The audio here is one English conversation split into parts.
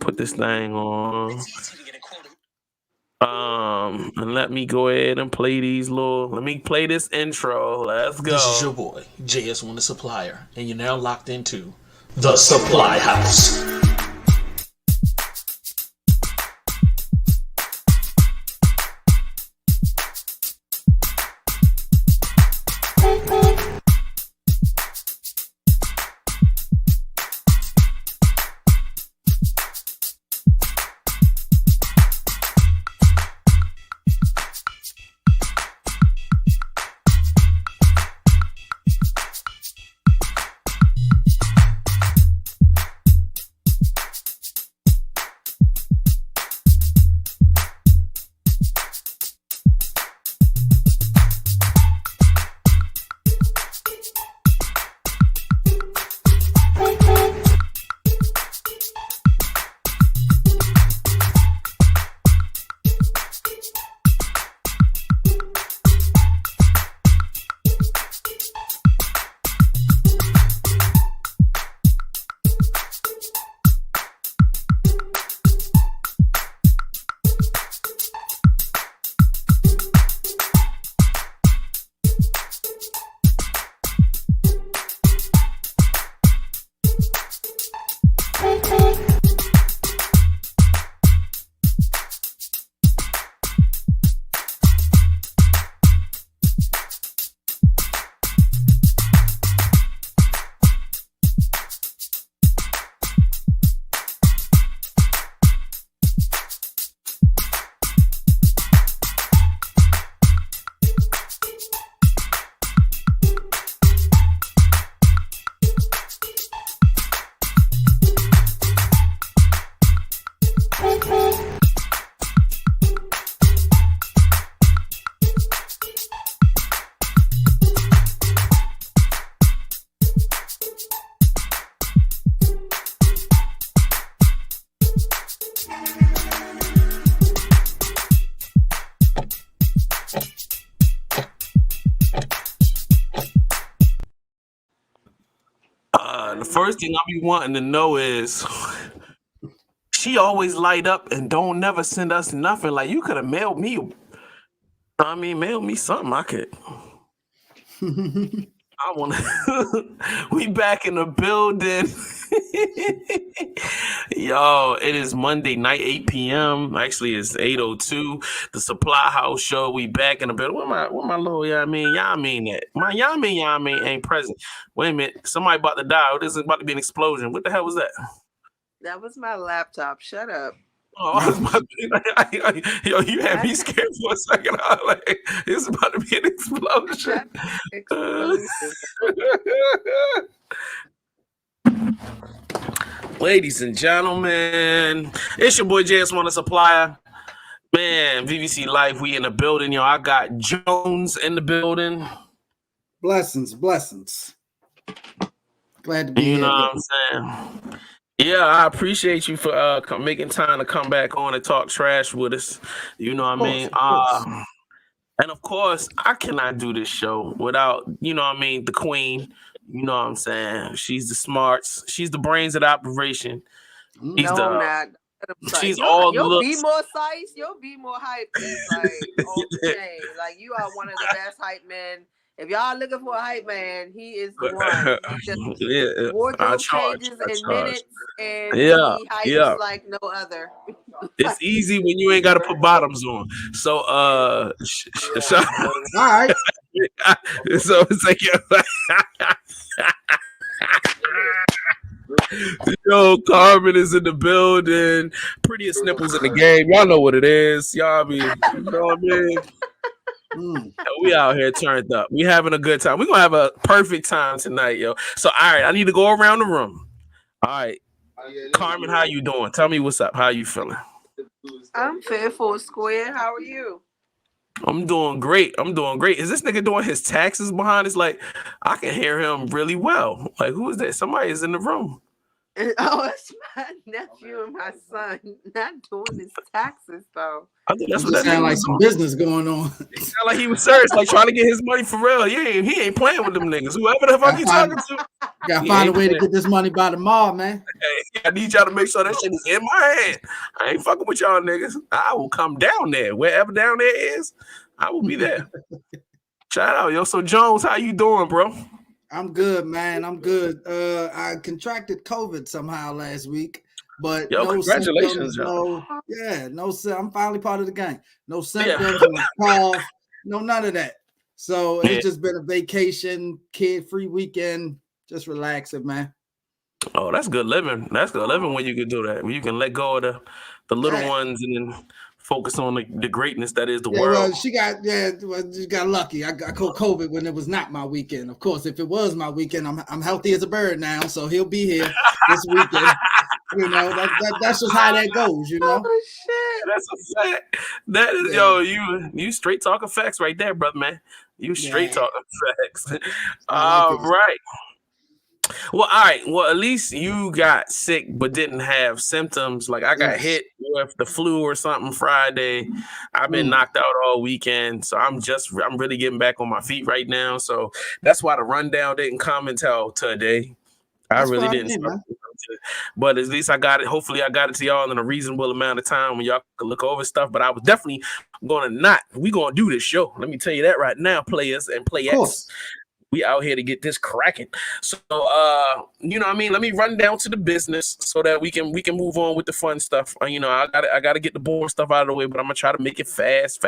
put this thing on. And let me go ahead and play let me play this intro. Let's go. This is your boy, JS1 the Supplier, and you're now locked into the Supplyhouse. The first thing I be wanting to know is she always light up and don't never send us nothing. Like you could have mailed me. Mailed me something. I could. I want to. We back in the building. Yo, it is Monday night, 8 p.m. Actually, it's 8:02. The Supplyhouse show. We back in the building. What my little y'all mean that? My y'all mean ain't present. Wait a minute. Somebody about to die. This is about to be an explosion. What the hell was that? That was my laptop. Shut up. Oh, yo, you had me scared for a second. I was like, it's about to be an explosion. Ladies and gentlemen, it's your boy JS1 the Supplier. Man, VVC Life, we in the building, yo. I got Jones in the building. Blessings. Glad to be here. You know what I'm saying? Yeah, I appreciate you for making time to come back on and talk trash with us. You know what I mean? And of course, I cannot do this show without, the queen. You know what I'm saying? She's the smarts. She's the brains of the operation. She's all the looks. You'll be more size. You'll be more hype. Like, all the shame. Like, you are one of the best hype men. If y'all looking for a hype man, he is the one. Wardrobe changes in minutes, and he hypes like no other. It's easy when you ain't got to put bottoms on. So, all right. So it's like, yo, Carmen is in the building. Prettiest nipples in the game. Y'all know what it is. Y'all be, you know what I mean? We out here turned up. We having a good time. We're gonna have a perfect time tonight, yo. So all right, I need to go around the room. All right. Carmen, how you doing? Tell me what's up. How you feeling? I'm fearful square. How are you? I'm doing great. Is this nigga doing his taxes behind us? Like, I can hear him really well. Like, who is that? Somebody is in the room. It's my nephew and my son not doing his taxes though. I think that's what that that nigga sound like was some on. business going on. It sound like he was serious, like trying to get his money for real. He ain't playing with them niggas. Whoever the fuck you talking to, Gotta he find a ain't way to playing. get this money by tomorrow, man. Hey, I need y'all to make sure that shit is in my hand. I ain't fucking with y'all niggas. I will come down there. Wherever down there is, I will be there. Shout out, yo. So Jones, how you doing, bro? I'm good, man. I'm good. I contracted COVID somehow last week, but Yo, no congratulations, symptoms. yo. I'm finally part of the gang. No Yeah. symptoms, no cough, no none of that. So Yeah. it's just been a vacation, kid-free weekend, just relaxing, man. Oh, that's good living. That's good living when you can do that. When you can let go of the little ones and then focus on the greatness that is the world. Well, she got lucky. I caught COVID when it was not my weekend. Of course, if it was my weekend, I'm healthy as a bird now, so he'll be here this weekend. You know, that's just how that goes, you know. Oh shit. That's a fact. That is, yo, you straight talking facts right there, brother, man. You straight talking facts. All right. Well, all right. Well, at least you got sick but didn't have symptoms. Like I got hit with the flu or something Friday. I've been knocked out all weekend, so I'm really getting back on my feet right now. So that's why the rundown didn't come until today. I really didn't. But at least I got it. Hopefully I got it to y'all in a reasonable amount of time when y'all can look over stuff. But I was definitely we gonna do this show. Let me tell you that right now, players and playettes. We out here to get this cracking. So you know what I mean? Let me run down to the business so that we can move on with the fun stuff. You know, I gotta get the boring stuff out of the way, but I'm gonna try to make it fast.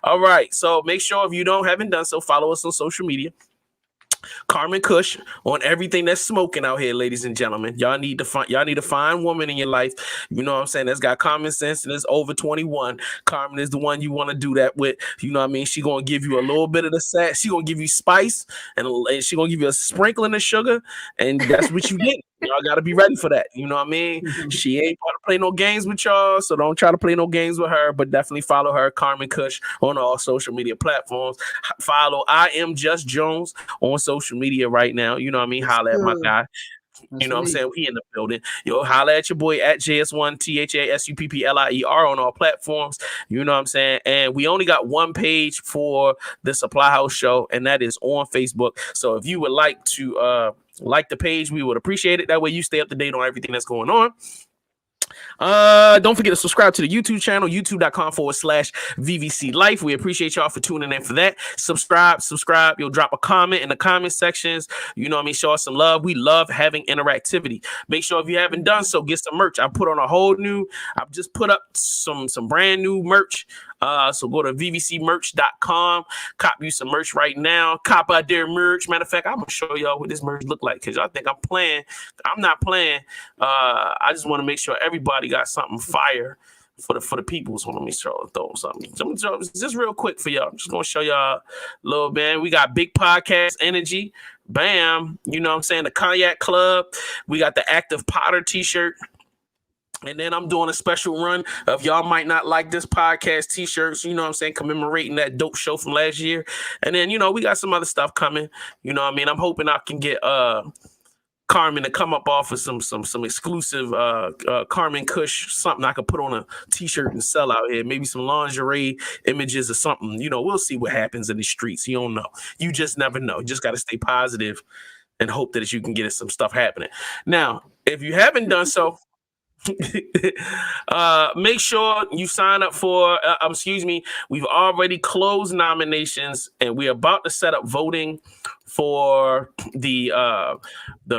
All right. So make sure if you haven't done so, follow us on social media. Carmen Kush on everything that's smoking out here, ladies and gentlemen. Y'all need to find woman in your life. You know what I'm saying? That's got common sense and is over 21. Carmen is the one you want to do that with. You know what I mean? She gonna give you a little bit of the set. She gonna give you spice and she gonna give you a sprinkling of sugar, and that's what you get. Y'all gotta be ready for that. You know what I mean? She ain't about to play no games with y'all, so don't try to play no games with her, but definitely follow her, Carmen Kush, on all social media platforms. Follow I Am Just Jones on social media right now. You know what I mean? Holla at my guy. You know what I'm saying? We in the building. Yo, holla at your boy at JS1 THASUPPLIER on all platforms. You know what I'm saying? And we only got one page for the Supplyhouse show, and that is on Facebook. So if you would like to like the page, we would appreciate it. That way you stay up to date on everything that's going on. Don't forget to subscribe to the YouTube channel, youtube.com/VVC Life. We appreciate y'all for tuning in for that. Subscribe. You'll drop a comment in the comment sections. You know what I mean? Show us some love. We love having interactivity. Make sure if you haven't done so, get some merch. I've just put up some brand new merch. So go to vvcmerch.com, cop you some merch right now. Cop out their merch. Matter of fact, I'm gonna show y'all what this merch look like because y'all think I'm playing. I'm not playing. I just want to make sure everybody got something fire for the people. So let me throw something. Just real quick for y'all. I'm just gonna show y'all a little bit. We got big podcast energy. Bam. You know what I'm saying? The Cognac Club. We got the Active Potter t-shirt. And then I'm doing a special run of y'all might not like this podcast t-shirts, you know what I'm saying, commemorating that dope show from last year. And then, you know, we got some other stuff coming. You know what I mean? I'm hoping I can get Carmen to come up off of some exclusive Carmen Kush, something I could put on a t-shirt and sell out here. Maybe some lingerie images or something. You know, we'll see what happens in the streets. You don't know. You just never know. You just got to stay positive and hope that you can get some stuff happening. Now, if you haven't done so, make sure you sign up for we've already closed nominations and we're about to set up voting for the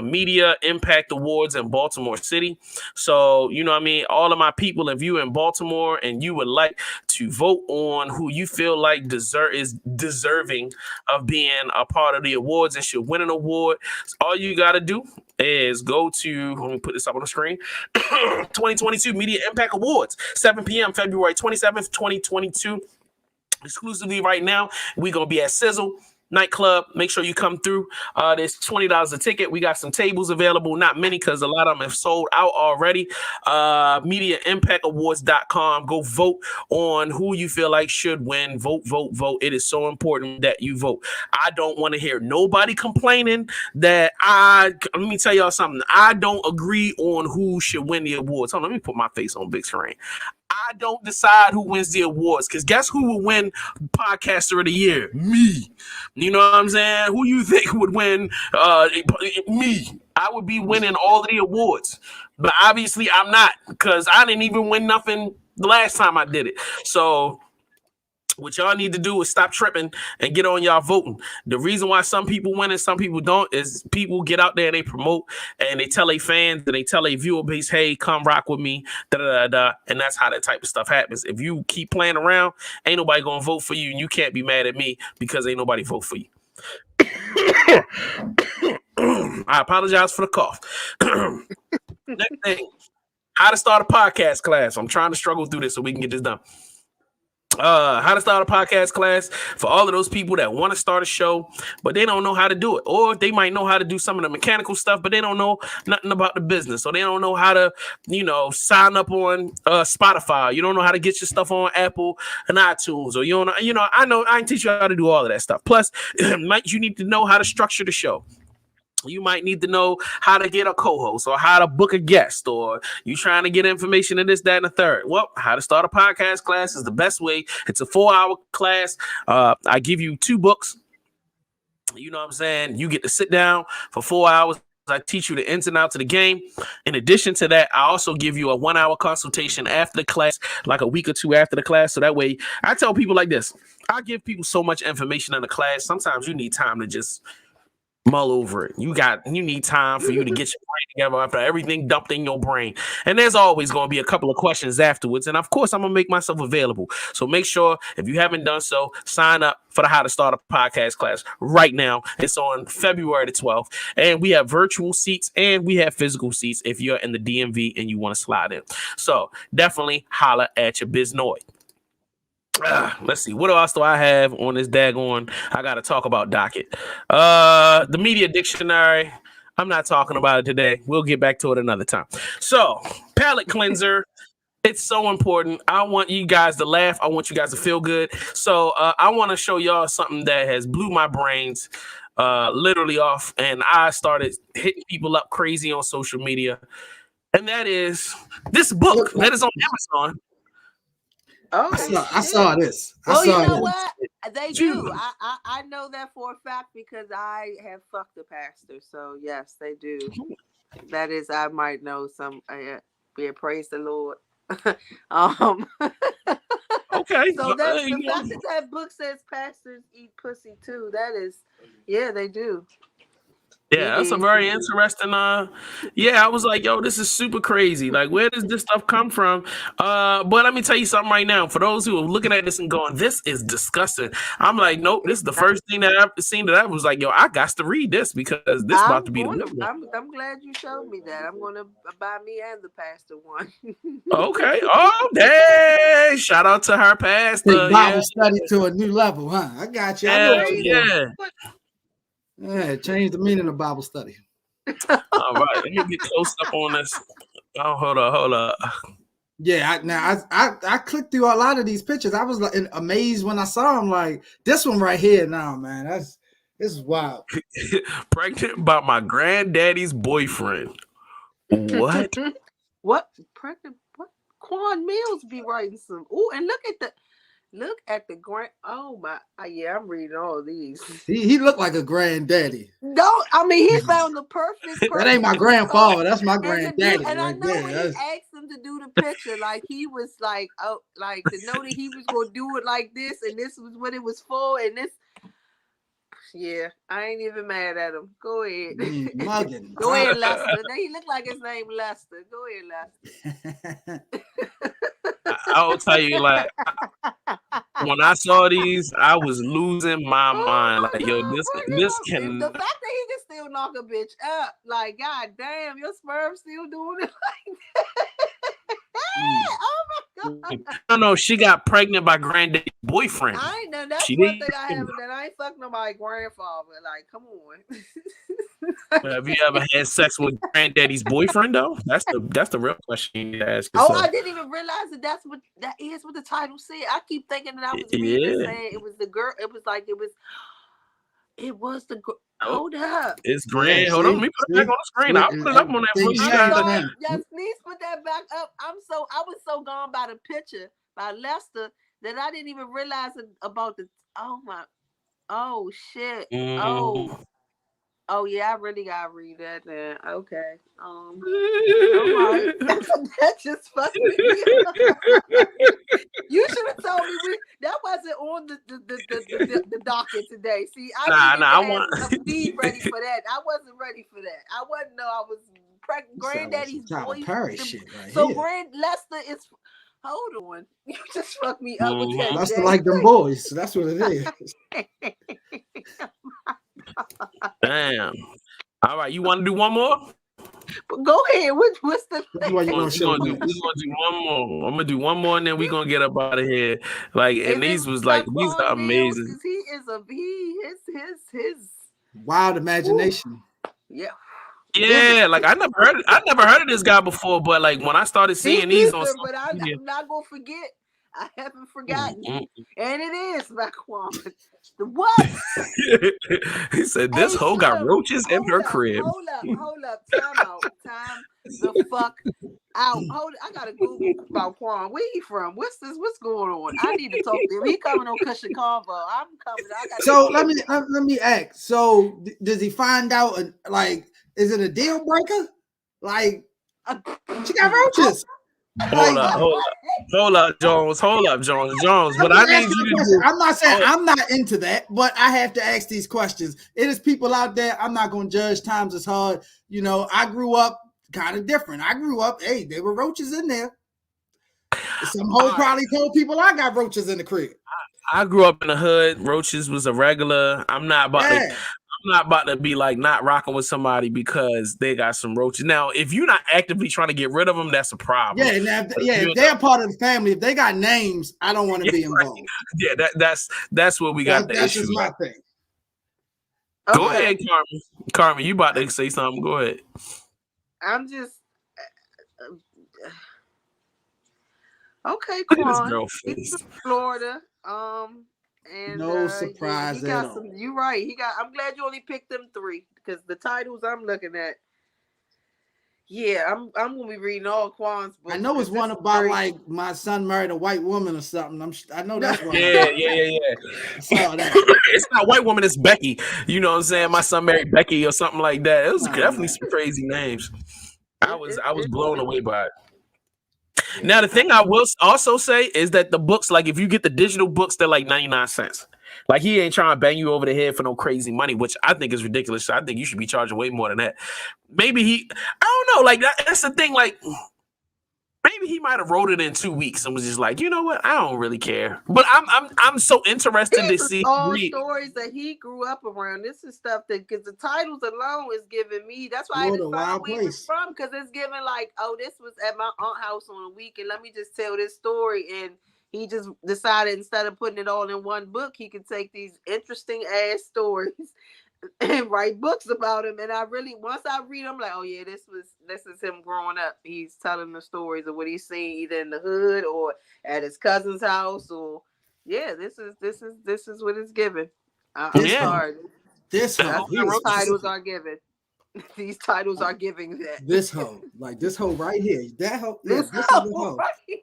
Media Impact Awards in Baltimore City. So, you know what I mean? All of my people, if you in Baltimore and you would like to vote on who you feel like is deserving of being a part of the awards and should win an award, all you got to do is go to, let me put this up on the screen, 2022 Media Impact Awards, 7 p.m. February 27th, 2022. Exclusively right now, we're going to be at Sizzle. nightclub. Make sure you come through. There's $20 a ticket. We got some tables available. Not many because a lot of them have sold out already. MediaImpactAwards.com. Go vote on who you feel like should win. Vote, vote, vote. It is so important that you vote. I don't want to hear nobody complaining that let me tell y'all something. I don't agree on who should win the awards. Hold on, let me put my face on big screen. I don't decide who wins the awards because guess who will win Podcaster of the Year? Me. You know what I'm saying? Who you think would win? Me. I would be winning all of the awards. But obviously I'm not because I didn't even win nothing the last time I did it. So what y'all need to do is stop tripping and get on y'all voting. The reason why some people win and some people don't is people get out there and they promote and they tell their fans and they tell their viewer base, hey, come rock with me, da-da-da-da. And that's how that type of stuff happens. If you keep playing around, ain't nobody gonna vote for you and you can't be mad at me because ain't nobody vote for you. I apologize for the cough. Next thing, how to start a podcast class. I'm trying to struggle through this so we can get this done. How to start a podcast class for all of those people that want to start a show, but they don't know how to do it. Or they might know how to do some of the mechanical stuff, but they don't know nothing about the business. So they don't know how to, sign up on Spotify. You don't know how to get your stuff on Apple and iTunes. Or I can teach you how to do all of that stuff. Plus, you need to know how to structure the show. You might need to know how to get a co-host or how to book a guest, or you trying to get information in this, that, and the third. Well, how to start a podcast class is the best way. It's a 4-hour class. I give you 2 books. You know what I'm saying? You get to sit down for 4 hours. I teach you the ins and outs of the game. In addition to that, I also give you a 1-hour consultation after the class, like a week or 2 after the class. So that way, I tell people like this. I give people so much information in the class. Sometimes you need time to just mull over it. You need time for you to get your brain together after everything dumped in your brain. And there's always going to be a couple of questions afterwards. And of course, I'm going to make myself available. So make sure if you haven't done so, sign up for the How to Start a Podcast class right now. It's on February the 12th. And we have virtual seats and we have physical seats if you're in the DMV and you want to slide in. So definitely holla at your biznoid. Let's see. What else do I have on this daggone? I got to talk about docket. The media dictionary. I'm not talking about it today. We'll get back to it another time. So, palate cleanser. It's so important. I want you guys to laugh. I want you guys to feel good. So, I want to show y'all something that has blew my brains literally off. And I started hitting people up crazy on social media. And that is this book that is on Amazon. Oh, I saw this. Well, you know what? They do. I know that for a fact because I have fucked a pastor. So yes, they do. That is, I might know some. Praise the Lord. Okay. So that's the fact that book says pastors eat pussy too. That is, yeah, they do. Yeah, that's a very interesting. I was like, yo, this is super crazy. Like, where does this stuff come from? But let me tell you something right now. For those who are looking at this and going, this is disgusting. I'm like, nope, this is the first thing that I've seen that I was like, yo, I got to read this because this about to be the I'm glad you showed me that. I'm going to buy me and the pastor one. Okay. Oh, dang. Shout out to her pastor. Bible study to a new level, huh? I got you. Yeah, change the meaning of Bible study. All right, let me get close up on this. Oh, hold up. Yeah, I clicked through a lot of these pictures. I was like amazed when I saw them. Like this one right here, now, man, this is wild. Pregnant by my granddaddy's boyfriend. What? What? Pregnant? What? Quan Mills be writing some. Ooh, and look at the grand. Oh my! Yeah, I'm reading all these. He looked like a granddaddy. No, I mean he found the perfect. That ain't my grandfather. That's my granddaddy. And I know when he asked him to do the picture, like he was like, oh, like to know that he was gonna do it like this, and this was what it was for, and this. Yeah, I ain't even mad at him. Go ahead. Mugging. Go ahead, Lester. He looked like his name Lester. Go ahead, Lester. I'll tell you, like, when I saw these, I was losing my mind. Like, yo, this can. The fact that he can still knock a bitch up, like, god damn, your sperm still doing it like that. Oh my god. No, she got pregnant by granddaddy's boyfriend. I know that's She one didn't. thing I haven't done. I ain't fucked nobody's grandfather. Like, come on. Have you ever had sex with granddaddy's boyfriend though? That's the real question you need to ask Oh, yourself. I didn't even realize that that is what the title said. I keep thinking that I was reading it saying it was the girl. It was the girl. Hold up. It's grand. Hold on, let me put it back on the screen. I'll put it up on that for you guys. Yes, please put that back up. I was so gone by the picture by Lester that I didn't even realize about the. Oh shit. Oh yeah, I really gotta read that then. Okay. That just fucked me up. You should have told me that wasn't on the docket today. See, I want a feed ready for that. I wasn't ready for that. I wasn't know I was granddaddy's boy. Shit right so here. Lester is. Hold on, you just fucked me up with that. Lester like them boys. So that's what it is. Damn. All right, you want to do one more? Go ahead. What's the thing? We're gonna do one more. I'm gonna do one more, and then we're gonna get up out of here. Like, and these are amazing. He is his wild imagination. Yeah. Yeah, like I never heard of this guy before, but like when I started seeing these on, but I'm not gonna forget. I haven't forgotten, and it is Raquan. The what? He said this hoe got roaches in her crib. Hold up, time the fuck out. I gotta Google about Quan. Where he from? What's going on? I need to talk to him. He coming on Cushion Convo. I'm coming. Let me ask. So does he find out? Like, is it a deal breaker? Like, she got roaches. Hold up, Jones. But I need you to do. I'm not saying I'm not into that, but I have to ask these questions. It is people out there. I'm not going to judge. Times is hard. You know, I grew up kind of different. I grew up, hey, there were roaches in there. Some hoe probably told people I got roaches in the crib. I grew up in the hood. Roaches was a regular. I'm not about to be like not rocking with somebody because they got some roaches. Now, if you're not actively trying to get rid of them, that's a problem. Yeah, if they're part of the family, if they got names, I don't want to be involved. Yeah, that's what we got. That's just my thing. Go ahead, Carmen. Carmen, you about to say something? Go ahead. I'm just okay. Quan, he's from Florida. And no surprise at all. You're right. I'm glad you only picked them 3 because the titles I'm looking at. Yeah, I'm gonna be reading all Quan's books. I know it's one about like my son married a white woman or something. I know that's one. Yeah. I saw that. It's not a white woman. It's Becky. You know what I'm saying? My son married Becky or something like that. It was definitely some crazy names. I was blown away by it. Now, the thing I will also say is that the books, like if you get the digital books, they're like 99 cents. Like he ain't trying to bang you over the head for no crazy money, which I think is ridiculous. So I think you should be charging way more than that. Maybe I don't know. Like that's the thing. Like maybe he might have wrote it in 2 weeks and was just like, you know what? I don't really care. But I'm so interested to see all stories that he grew up around. This is stuff that because the titles alone is giving me. That's why I didn't find where it's from because it's giving like, oh, this was at my aunt's house on a weekend. Let me just tell this story. And he just decided instead of putting it all in one book, he could take these interesting ass stories and write books about him. And I really, once I read them, like, oh yeah, this is him growing up. He's telling the stories of what he's seen either in the hood or at his cousin's house, or this is what it's given. Sorry. These titles are given. These titles are giving that. This hoe, like this hoe right here. That hoe. This is the hoe. Right here.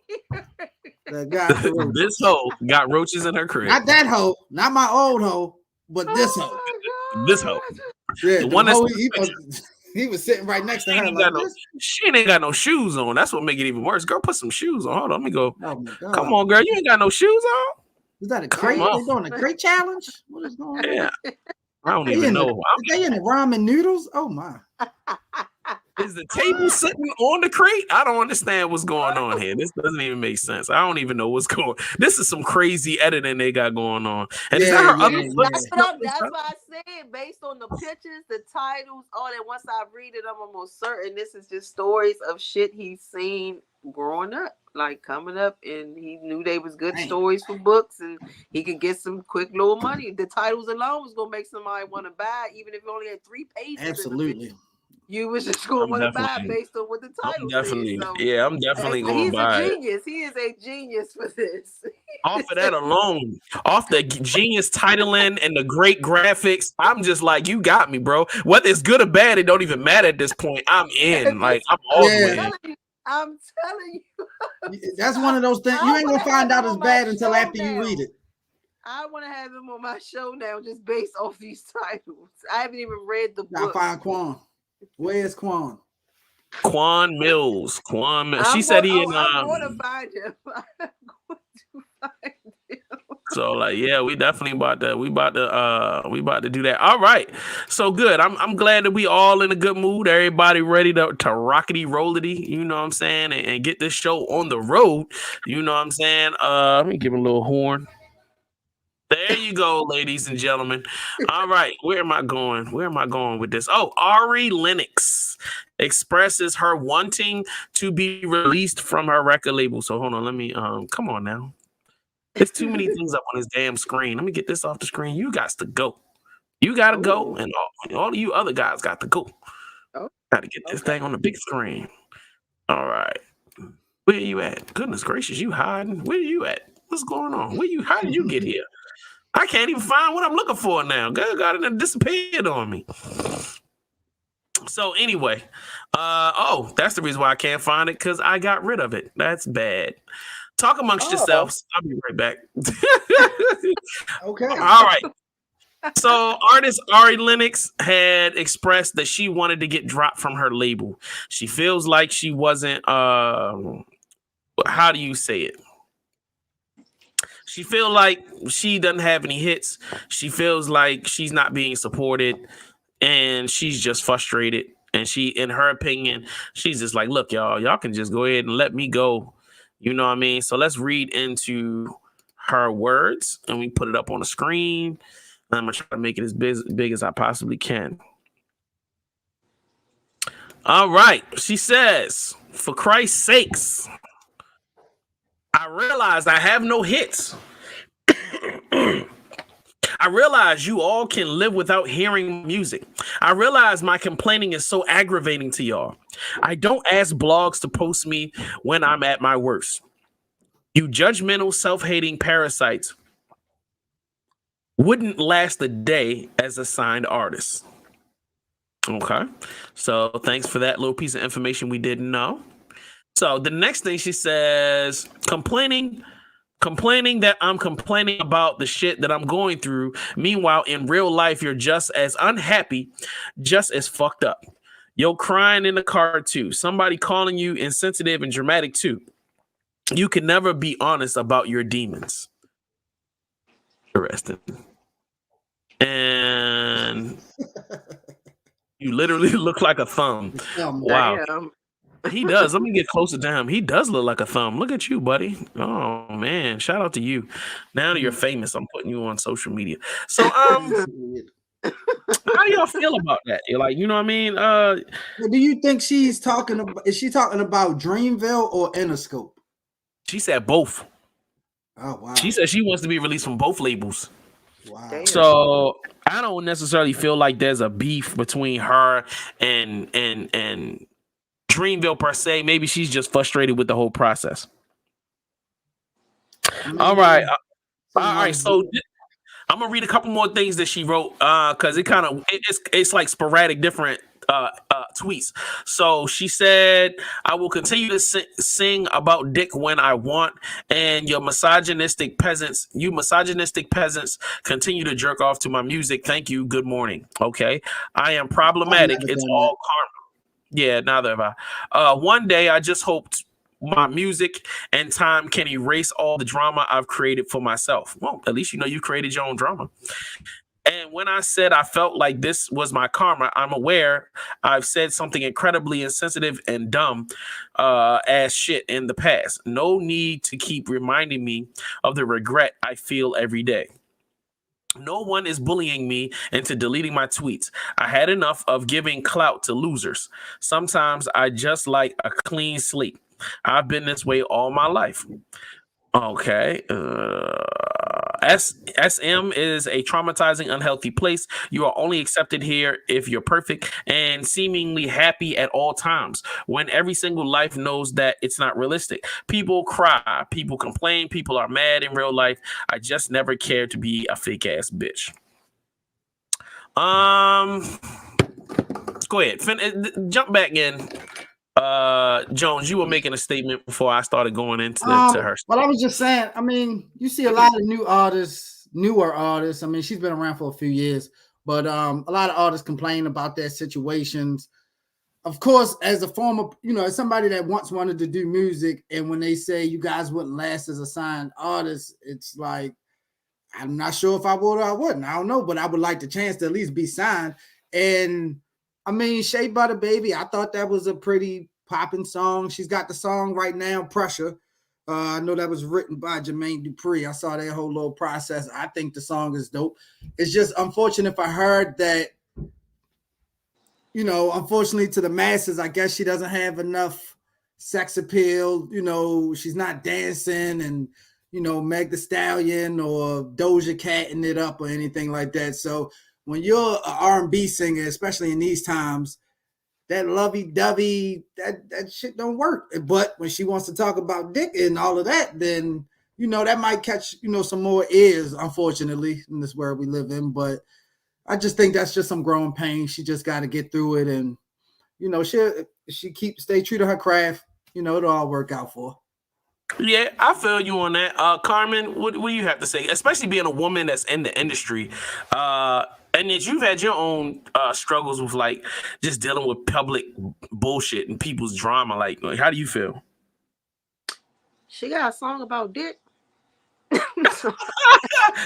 This hoe got roaches in her crib. Not that hoe, not my old hoe, but this hoe. This hoe. Yeah, the one he was sitting right next to her. Like she ain't got no shoes on. That's what make it even worse. Girl, put some shoes on. Hold on, let me go. Oh my God. Come on, girl. You ain't got no shoes on? Is that a crate? They doing a crate challenge? What is going on? Yeah. I don't even know. Are they in the ramen noodles? Oh my. Is the table sitting on the crate? I don't understand what's going on here. This doesn't even make sense. I don't even know what's going on. This is some crazy editing they got going on. And is that her other That's why I said based on the pictures, the titles, all that once I read it, I'm almost certain this is just stories of shit he's seen growing up. like coming up, and he knew they was good stories for books, and he could get some quick little money. The titles alone was gonna make somebody want to buy, even if you only had 3 pages. Absolutely. You was just gonna want to buy based on what the title said. So, I'm definitely going to buy it. He's a genius. He is a genius for this. Off of that alone, off the genius titling and the great graphics, I'm just like, you got me, bro. Whether it's good or bad, it don't even matter at this point. I'm in. Like, I'm all the way. I'm telling you. That's one of those things. You ain't gonna find out it's bad until after you read it. I want to have him on my show now, just based off these titles. I haven't even read the book. I find Quan. Where's Quan? Quan Mills. She said he in. I'm going to find him. I'm going to find him. So like, yeah, we definitely about to do that. All right, so good. I'm glad that we all in a good mood. Everybody ready to rockety rollity, you know what I'm saying, and get this show on the road. You know what I'm saying. Let me give him a little horn. There you go, ladies and gentlemen. All right, where am I going? Where am I going with this? Oh, Ari Lennox expresses her wanting to be released from her record label. So hold on, let me come on now. There's too many things up on this damn screen. Let me get this off the screen. You got to go. You got to go, and all of you other guys got to go. Got to get this thing on the big screen. All right. Where you at? Goodness gracious, you hiding? Where you at? What's going on? How did you get here? I can't even find what I'm looking for now. God, it disappeared on me. So anyway, that's the reason why I can't find it, because I got rid of it. That's bad. Talk amongst yourselves. I'll be right back. Okay. All right. So artist Ari Lennox had expressed that she wanted to get dropped from her label. She feels like she wasn't, how do you say it? She feels like she doesn't have any hits. She feels like she's not being supported, and she's just frustrated. And she, in her opinion, she's just like, look, y'all can just go ahead and let me go. You know what I mean? So let's read into her words, and we put it up on the screen. I'm going to try to make it as big as I possibly can. All right. She says, for Christ's sakes, I realize I have no hits. I realize you all can live without hearing music. I realize my complaining is so aggravating to y'all. I don't ask blogs to post me when I'm at my worst. You judgmental, self-hating parasites wouldn't last a day as a signed artist. Okay. So thanks for that little piece of information we didn't know. So the next thing she says, complaining that I'm complaining about the shit that I'm going through. Meanwhile, in real life, you're just as unhappy, just as fucked up. Yo, crying in the car too. Somebody calling you insensitive and dramatic too. You can never be honest about your demons. Interesting. And you literally look like a thumb. Wow. Damn. He does. Let me get closer to him. He does look like a thumb. Look at you, buddy. Oh man, shout out to you. Now that you're famous, I'm putting you on social media. So how do y'all feel about that? You're like, you know what I mean? Do you think she's talking about? Is she talking about Dreamville or Interscope? She said both. Oh wow. She said she wants to be released from both labels. Wow. Damn. So I don't necessarily feel like there's a beef between her and Dreamville per se. Maybe she's just frustrated with the whole process. All right. So I'm gonna read a couple more things that she wrote because it's like sporadic different tweets. So she said, I will continue to sing about dick when I want, and you misogynistic peasants continue to jerk off to my music. Thank you. Good morning. Okay. I am problematic. It's all karma. Yeah, neither have I. One day I just hoped my music and time can erase all the drama I've created for myself. Well, at least you know you created your own drama. And when I said I felt like this was my karma, I'm aware I've said something incredibly insensitive and dumb as shit in the past. No need to keep reminding me of the regret I feel every day. No one is bullying me into deleting my tweets. I had enough of giving clout to losers. Sometimes I just like a clean slate. I've been this way all my life. Okay. SM is a traumatizing, unhealthy place. You are only accepted here if you're perfect and seemingly happy at all times, when every single life knows that it's not realistic. People cry, people complain, people are mad in real life. I just never cared to be a fake ass bitch. Go ahead. Jump back in. Jones, you were making a statement before I started going into to her. Well, I was just saying, I mean, you see a lot of newer artists. I mean, she's been around for a few years, but a lot of artists complain about their situations. Of course, as a former, as somebody that once wanted to do music, and when they say you guys wouldn't last as a signed artist, it's like, I'm not sure if I would or I wouldn't. I don't know, but I would like the chance to at least be signed. And I mean, Shea Butter Baby, I thought that was a pretty popping song. She's got the song right now, Pressure. I know that was written by Jermaine Dupri. I saw that whole little process. I think the song is dope. It's just unfortunate for her that, unfortunately to the masses, I guess she doesn't have enough sex appeal. She's not dancing and, Meg Thee Stallion or Doja Catting it up or anything like that. So when you're an R&B singer, especially in these times, that lovey-dovey, that shit don't work. But when she wants to talk about dick and all of that, then, that might catch, some more ears, unfortunately, in this world we live in. But I just think that's just some growing pain. She just got to get through it. And, she stay true to her craft, it'll all work out for her. Yeah, I feel you on that. Carmen, what do you have to say? Especially being a woman that's in the industry, and that you've had your own struggles with, like, just dealing with public bullshit and people's drama. Like, how do you feel? She got a song about dick. I'm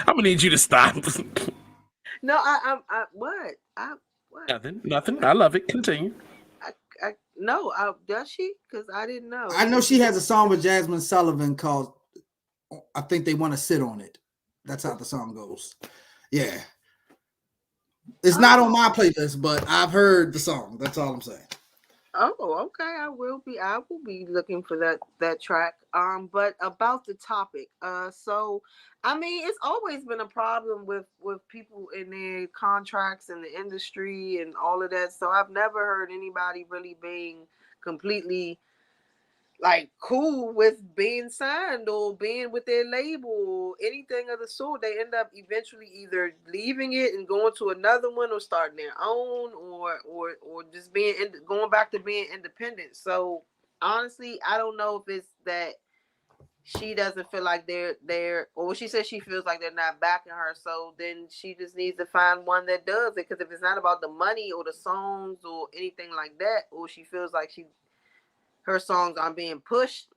gonna need you to stop. No, what? What? Nothing. I love it. Continue. No, does she? Because I didn't know. I know she has a song with Jasmine Sullivan called I Think They Want to Sit on It. That's how the song goes. Yeah. It's not on my playlist, but I've heard the song. That's all I'm saying. Oh, okay. I will be looking for that track. But about the topic. So I mean, it's always been a problem with people in their contracts in the industry and all of that. So I've never heard anybody really being completely like cool with being signed or being with their label or anything of the sort. They end up eventually either leaving it and going to another one or starting their own or just going back to being independent. So honestly, I don't know if it's that she doesn't feel like they're or she says she feels like they're not backing her. So then she just needs to find one that does it. Because if it's not about the money or the songs or anything like that, or she feels like her songs aren't being pushed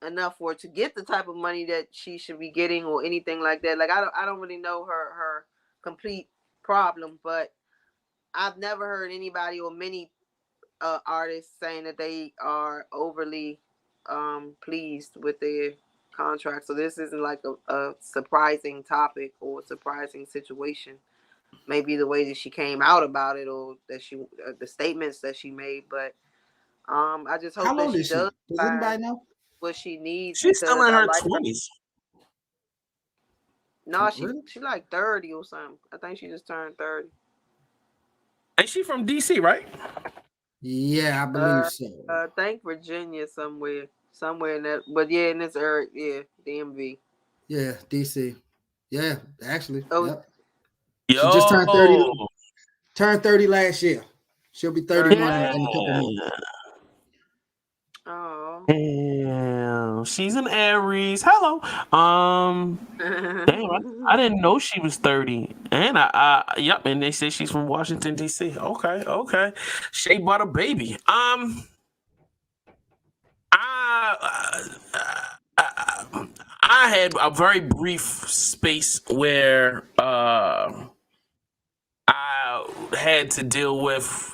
enough for her to get the type of money that she should be getting or anything like that. Like I don't really know her complete problem, but I've never heard anybody or many artists saying that they are overly pleased with their contract. So this isn't like a surprising topic or surprising situation. Maybe the way that she came out about it or that the statements that she made, but I just hope that she does. Does anybody know what she needs? She's still in her 20s. No, she like 30 or something. I think she just turned 30. Ain't she from DC, right? Yeah, I believe so. I think Virginia somewhere in that. But yeah, in this area, yeah, DMV. Yeah, DC. Yeah, actually. Oh, yep. She just turned 30. Turned 30 last year. She'll be 31 in a couple months. Oh. Damn, she's an Aries. Hello. Damn, I didn't know she was 30. And yep, and they say she's from Washington, D.C. Okay. Shea Butter Baby. I had a very brief space where I had to deal with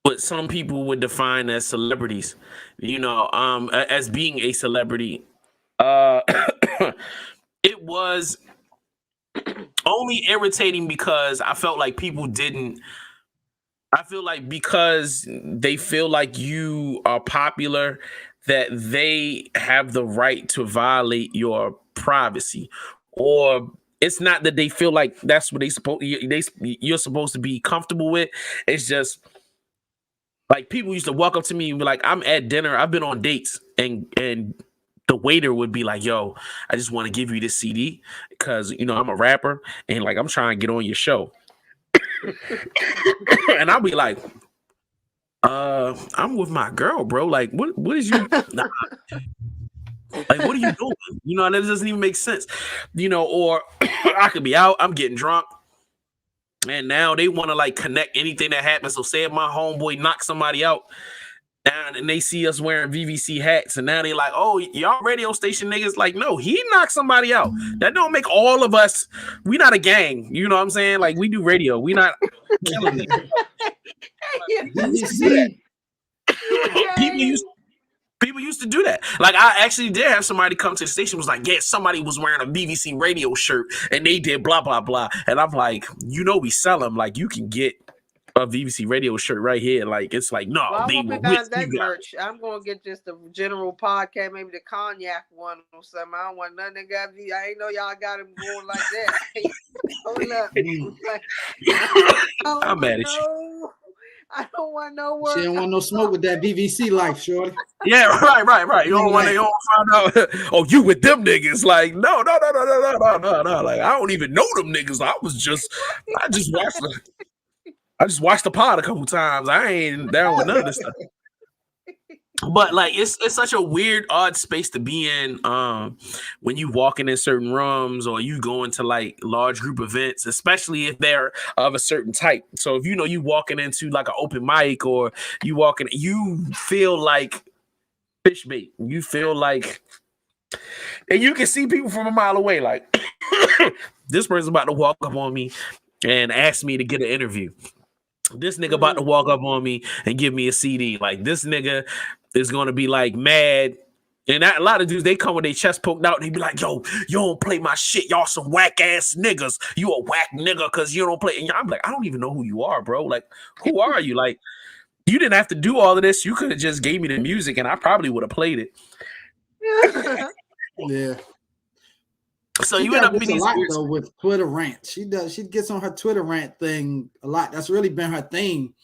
what some people would define as celebrities, as being a celebrity. It was only irritating because I felt like people didn't. I feel like because they feel like you are popular, that they have the right to violate your privacy, or it's not that they feel like that's what you're supposed to be comfortable with. It's just like people used to walk up to me and be like, I'm at dinner, I've been on dates, and the waiter would be like, yo, I just want to give you this CD because I'm a rapper and like I'm trying to get on your show. And I'll be like, I'm with my girl, bro. Like, what is you nah. Like, what are you doing? That doesn't even make sense. Or I could be out, I'm getting drunk, and now they want to like connect anything that happens. So say if my homeboy knocks somebody out and they see us wearing VVC hats, and now they like, oh, y'all radio station niggas. Like, no, he knocked somebody out. That don't make all of us. We not a gang. You know what I'm saying? Like, we do radio. We not killing it. People used to do that. Like, I actually did have somebody come to the station, was like, yeah, somebody was wearing a BBC radio shirt and they did blah, blah, blah. And I'm like, we sell them. Like, you can get a BBC radio shirt right here. Like, it's like, no, well, they won't be buying that merch. I'm going to get just the general podcast, maybe the cognac one or something. I don't want nothing that got me. I ain't know y'all got him going like that. Hold up. I'm mad at you. I don't want no work. She don't want no smoke with that BBC life, shorty. Yeah, right. You don't want to find out. Oh, you with them niggas? Like, no. Like, I don't even know them niggas. I just watched the pod a couple times. I ain't down with none of this stuff. But like, it's such a weird, odd space to be in when you walking in certain rooms or you go into like large group events, especially if they're of a certain type. So if you walking into like an open mic or you feel like fish bait. You feel like, and you can see people from a mile away. Like, this person's about to walk up on me and ask me to get an interview. This nigga about to walk up on me and give me a CD. Like, this nigga is going to be like mad. And a lot of dudes, they come with their chest poked out and they be like, yo, you don't play my shit. Y'all some whack ass niggas. You a whack nigga because you don't play. And I'm like, I don't even know who you are, bro. Like, who are you? Like, you didn't have to do all of this. You could have just gave me the music and I probably would have played it. Yeah. So you end up being a lot though with Twitter rants. She gets on her Twitter rant thing a lot. That's really been her thing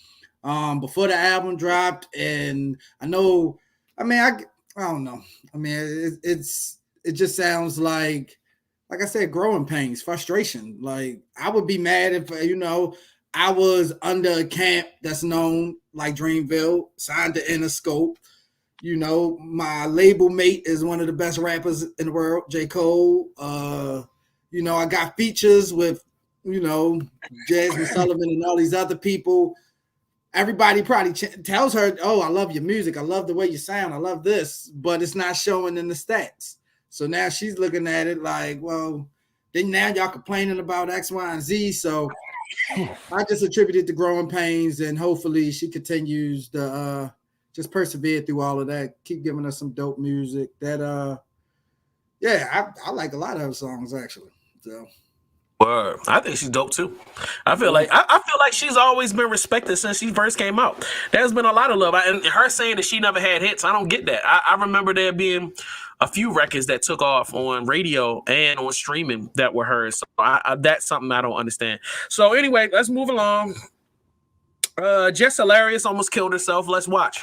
before the album dropped. And I know, I don't know. I mean, it just sounds like I said, growing pains, frustration. Like, I would be mad if I was under a camp that's known like Dreamville, signed to Interscope. My label mate is one of the best rappers in the world, J. Cole. I got features with, Jasmine Sullivan and all these other people. Everybody probably tells her, oh, I love your music. I love the way you sound. I love this, but it's not showing in the stats. So now she's looking at it like, well, then now y'all complaining about X, Y, and Z. So I just attributed to growing pains, and hopefully she continues to just persevere through all of that. Keep giving us some dope music. That I like a lot of her songs actually. So. Word. I think she's dope too. I feel like she's always been respected since she first came out. There's been a lot of love, and her saying that she never had hits, I don't get that. I remember there being a few records that took off on radio and on streaming that were hers. So that's something I don't understand. So anyway, let's move along. Jess Hilarious almost killed herself. Let's watch.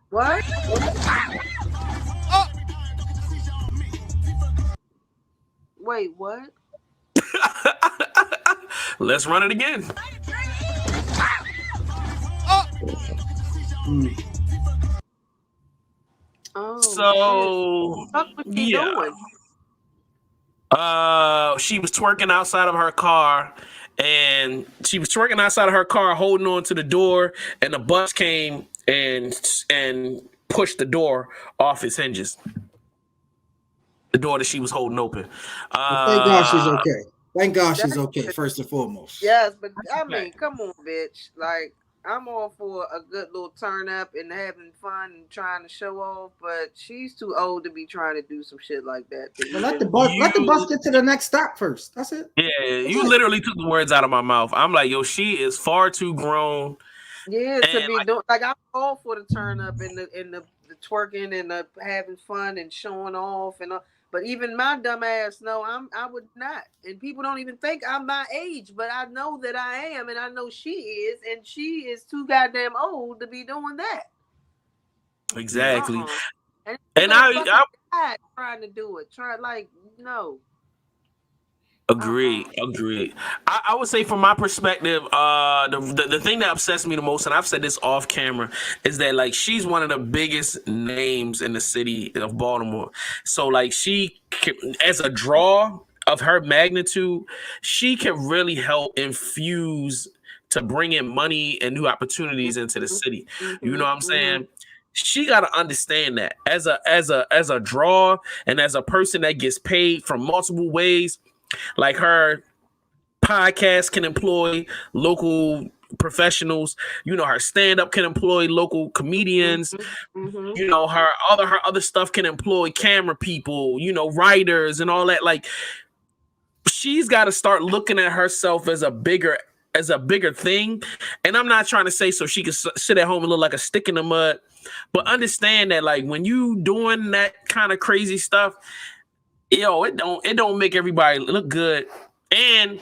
What? Wait, what? Let's run it again. Oh, so yeah. She was twerking outside of her car, and holding on to the door, and the bus came and pushed the door off its hinges. The door that she was holding open. Thank God she's okay. Thank God she's okay, first and foremost. Yes, but I mean, come on, bitch. Like, I'm all for a good little turn up and having fun and trying to show off, but she's too old to be trying to do some shit like that. Well, let the bus get to the next stop first. That's it. Yeah, you literally took the words out of my mouth. I'm like, yo, she is far too grown Yeah, And to be doing like I'm all for the turn up and the twerking and the having fun and showing off and but even my dumb ass no, I would not. And people don't even think I'm my age, but I know that I am, and I know she is, and she is too goddamn old to be doing that. exactly. And And gonna fucking die trying to do it. Try like no. Agreed. I would say from my perspective, the thing that upsets me the most, and I've said this off camera, is that like she's one of the biggest names in the city of Baltimore. So like as a draw of her magnitude, she can really help infuse to bring in money and new opportunities into the city. You know what I'm saying? She got to understand that as a draw and as a person that gets paid from multiple ways. Like her podcast can employ local professionals. You know, her stand-up can employ local comedians. You know, her other stuff can employ camera people, you know, writers and all that. Like she's got to start looking at herself as a bigger thing. And I'm not trying to say so she can sit at home and look like a stick in the mud, but understand that like when you doing that kind of crazy stuff, yo, it don't make everybody look good, and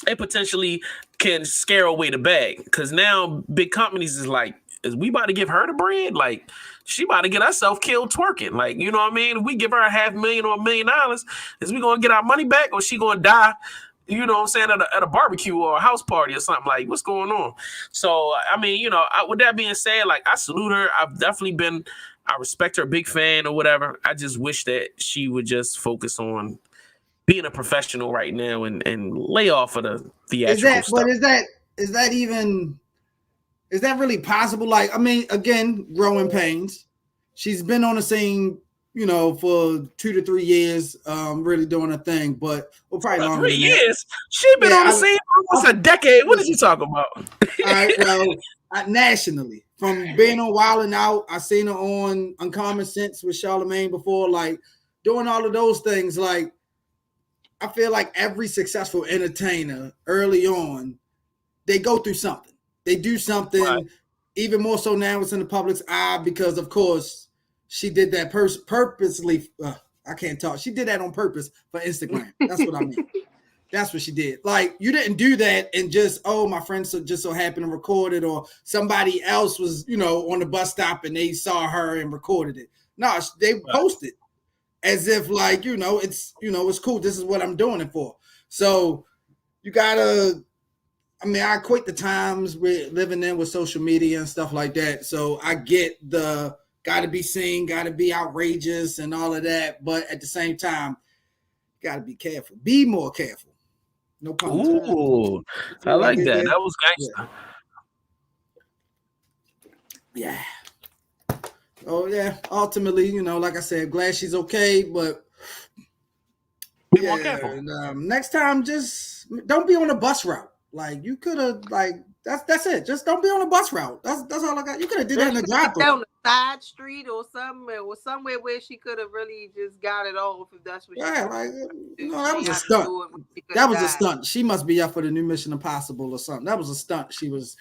it potentially can scare away the bag. Because now big companies is like, is we about to give her the bread? Like she about to get herself killed twerking. Like, you know what I mean? If we give her $500,000 or $1 million, is we gonna get our money back, or she gonna die? You know what I'm saying, at a barbecue or a house party or something? Like, what's going on? So I mean, you know, with that being said, like I salute her. I respect her, big fan or whatever. I just wish that she would just focus on being a professional right now and lay off of the theatrical stuff. But is that really possible? Like, I mean, again, growing pains. She's been on the scene, you know, for 2 to 3 years, really doing a thing. But probably longer 3 than years. She's been on the scene for almost a decade. What is you talking about? All right, well, nationally, from being on Wild 'N Out, I seen her on Uncommon Sense with Charlamagne before, like doing all of those things. Like, I feel like every successful entertainer early on, they go through something. They do something, right. Even more so now it's in the public's eye because, of course, she did that purposely. I can't talk. She did that on purpose for Instagram. That's what I mean. That's what she did. Like, you didn't do that and just, oh, my friends just so happened to record it, or somebody else was, you know, on the bus stop and they saw her and recorded it. No, they posted as if like, it's cool. This is what I'm doing it for. So you gotta, I equate the times we're living in with social media and stuff like that. So I get the gotta be seen, gotta be outrageous and all of that. But at the same time, gotta be careful. Be more careful. No pun intended. Ooh, I like that. That was gangster. Yeah. Oh yeah. Ultimately, like I said, glad she's okay, but be more careful. Next time, just don't be on the bus route. Like you could have, that's it. Just don't be on the bus route. That's all I got. You could have did that in the drive-thru. On the side street or somewhere where she could have really just got it off if that's what. Yeah, that was a stunt. That was a stunt. She must be up for the new Mission Impossible or something. That was a stunt she was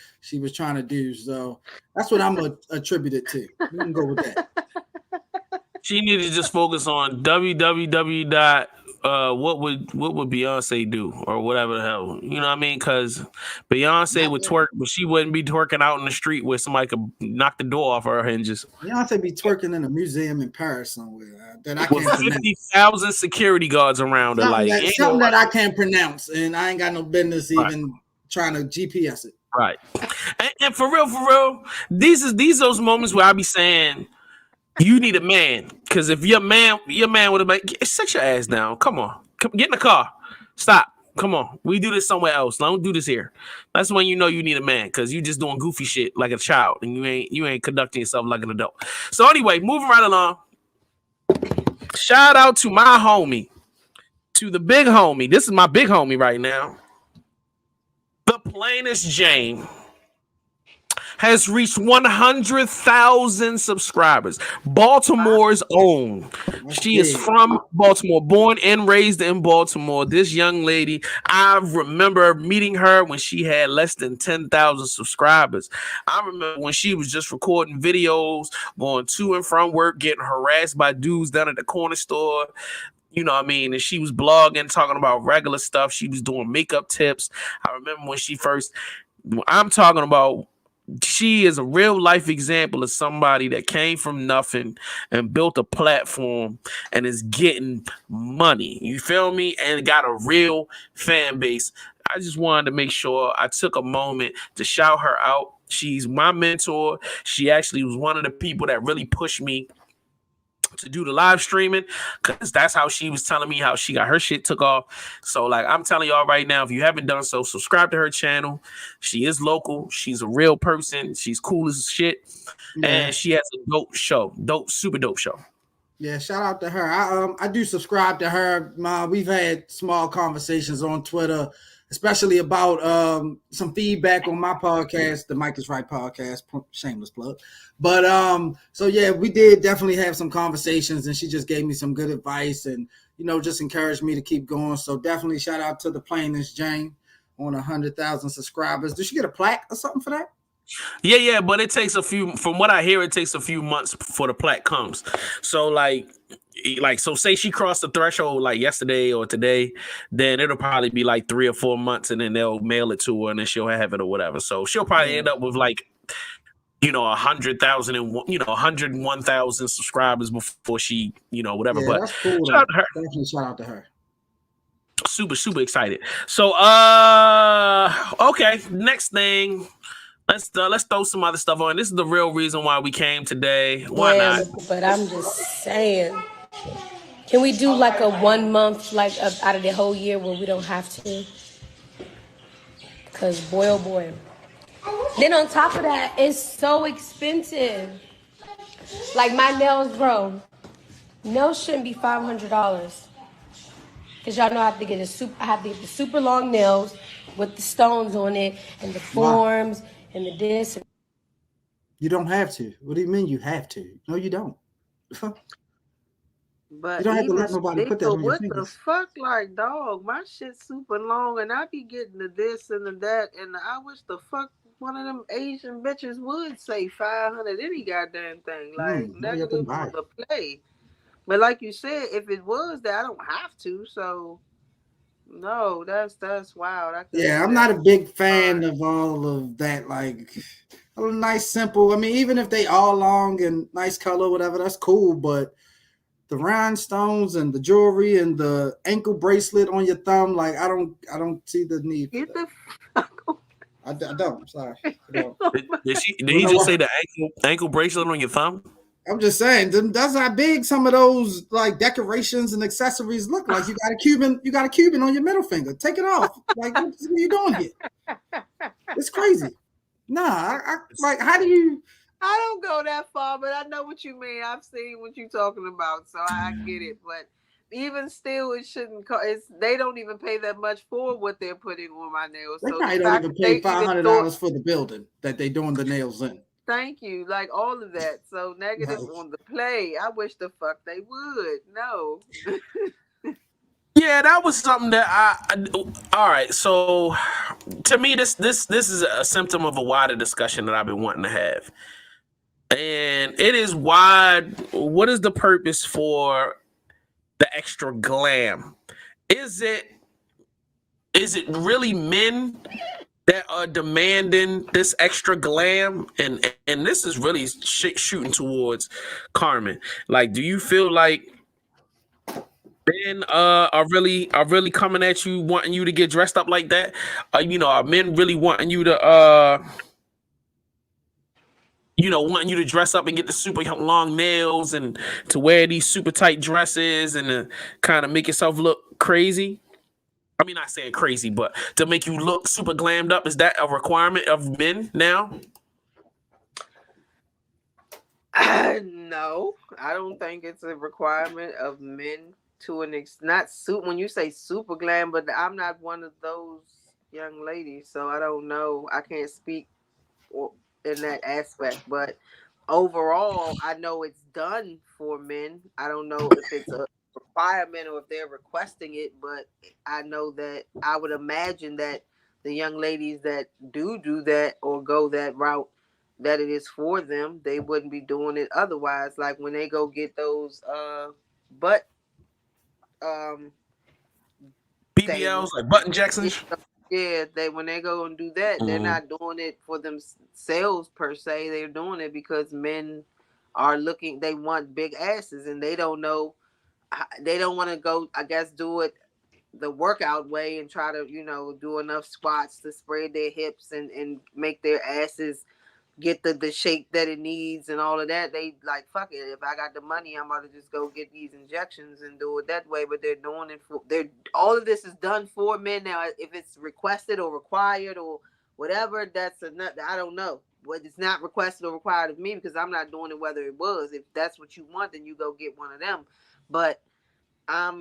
trying to do. So that's what I'm gonna attribute it to. We can go with that. She needed to just focus on www. What would Beyonce do or whatever the hell, you know what I mean? Because Beyonce would twerk, but she wouldn't be twerking out in the street where somebody could knock the door off her hinges. Beyonce be twerking in a museum in Paris somewhere that I can't pronounce. 50,000 security guards around her, something that I can't pronounce, and I ain't got no business even trying to GPS it. Right, and for real, these those moments where I be saying, you need a man, because if your man would have made, sit your ass down. Come on, get in the car. Stop. Come on, we do this somewhere else. Don't do this here. That's when you know you need a man, because you just doing goofy shit like a child, and you ain't conducting yourself like an adult. So anyway, moving right along. Shout out to my homie, to the big homie. This is my big homie right now. The Plainest Jane has reached 100,000 subscribers. Baltimore's own. That's She is big. from Baltimore, born and raised in Baltimore. This young lady, I remember meeting her when she had less than 10,000 subscribers. I remember when she was just recording videos, going to and from work, getting harassed by dudes down at the corner store. You know what I mean? And she was blogging, talking about regular stuff. She was doing makeup tips. I remember when she first, I'm talking about, she is a real life example of somebody that came from nothing and built a platform and is getting money. You feel me? And got a real fan base. I just wanted to make sure I took a moment to shout her out. She's my mentor. She actually was one of the people that really pushed me to do the live streaming, because that's how she was telling me how she got her shit took off. So like, I'm telling y'all right now, if you haven't done so, subscribe to her channel. She is local. She's a real person. She's cool as shit. And she has a dope show. Super dope show. Yeah, shout out to her. I do subscribe to her. We've had small conversations on Twitter, especially about some feedback on my podcast, the Mike is Right podcast, shameless plug. But so yeah, we did definitely have some conversations, and she just gave me some good advice and just encouraged me to keep going. So definitely shout out to the Plainest Jane on 100,000 subscribers. Did she get a plaque or something for that? Yeah, but it takes a few, from what I hear, it takes a few months before the plaque comes. So so say she crossed the threshold like yesterday or today, then it'll probably be like 3 or 4 months, and then they'll mail it to her, and then she'll have it or whatever. So she'll probably end up with like 100,000 and 101,000 subscribers before she whatever. Yeah, but that's cool. Shout out to her. Definitely shout out to her. Super excited. So okay, next thing. Let's throw some other stuff on. This is the real reason why we came today. Why not? But I'm just saying, can we do like a 1 month, like out of the whole year where we don't have to? Because boy, oh boy. Then on top of that, it's so expensive. Like my nails, bro. Nails shouldn't be $500. Because y'all know I have to get the super long nails with the stones on it and the forms and the this. You don't have to. What do you mean you have to? No, you don't. But you don't have to let nobody put that on your fingers. What the fuck, like, dog? My shit's super long, and I be getting the this and the that, and I wish the fuck one of them Asian bitches would say 500 any goddamn thing, like negative on the play. But like you said, if it was that, I don't have to. So no, that's wild. I'm not a big fan of all of that. Like a nice, simple. I mean, even if they all long and nice color, whatever, that's cool. But the rhinestones and the jewelry and the ankle bracelet on your thumb, like I don't see the need for that. I don't. I'm sorry. I don't. Did he just say the ankle bracelet on your thumb? I'm just saying, that's how big some of those like decorations and accessories look like. You got a Cuban on your middle finger. Take it off. Like, what are you doing here? It's crazy. Nah, I like. How do you? I don't go that far, but I know what you mean. I've seen what you're talking about, so I get it. But even still, it shouldn't. They don't even pay that much for what they're putting on my nails. They probably don't even pay $500 for the building that they're doing the nails in. Thank you, like all of that. So negative on the play. I wish the fuck they would. No. Yeah, that was something that all right. So to me, this is a symptom of a wider discussion that I've been wanting to have. And it is wide. What is the purpose for the extra glam? Is it really men that are demanding this extra glam? And this is really shooting towards Carmen. Like, do you feel like men are really coming at you, wanting you to get dressed up like that? Are men really wanting you to wanting you to dress up and get the super long nails and to wear these super tight dresses and to kind of make yourself look crazy? I mean, not saying crazy, but to make you look super glammed up. Is that a requirement of men now? No, I don't think it's a requirement of men to an extent. When you say super glam, but I'm not one of those young ladies, so I don't know. I can't speak in that aspect. But overall, I know it's done for men. I don't know if it's a requirement or if they're requesting it, but I know that I would imagine that the young ladies that do that or go that route, that it is for them. They wouldn't be doing it otherwise. Like when they go get those butt BBLs, like butt injections. Yeah, they when they go and do that, they're not doing it for themselves per se. They're doing it because men are looking. They want big asses, and they don't know. They don't want to go. I guess do it the workout way and try to do enough squats to spread their hips and make their asses get the shape that it needs and all of that. They like, fuck it, if I got the money, I'm about to just go get these injections and do it that way. But they're doing it for all of this is done for men now. If it's requested or required or whatever, that's another. I don't know, but it's not requested or required of me because I'm not doing it. Whether it was, if that's what you want, then you go get one of them. But I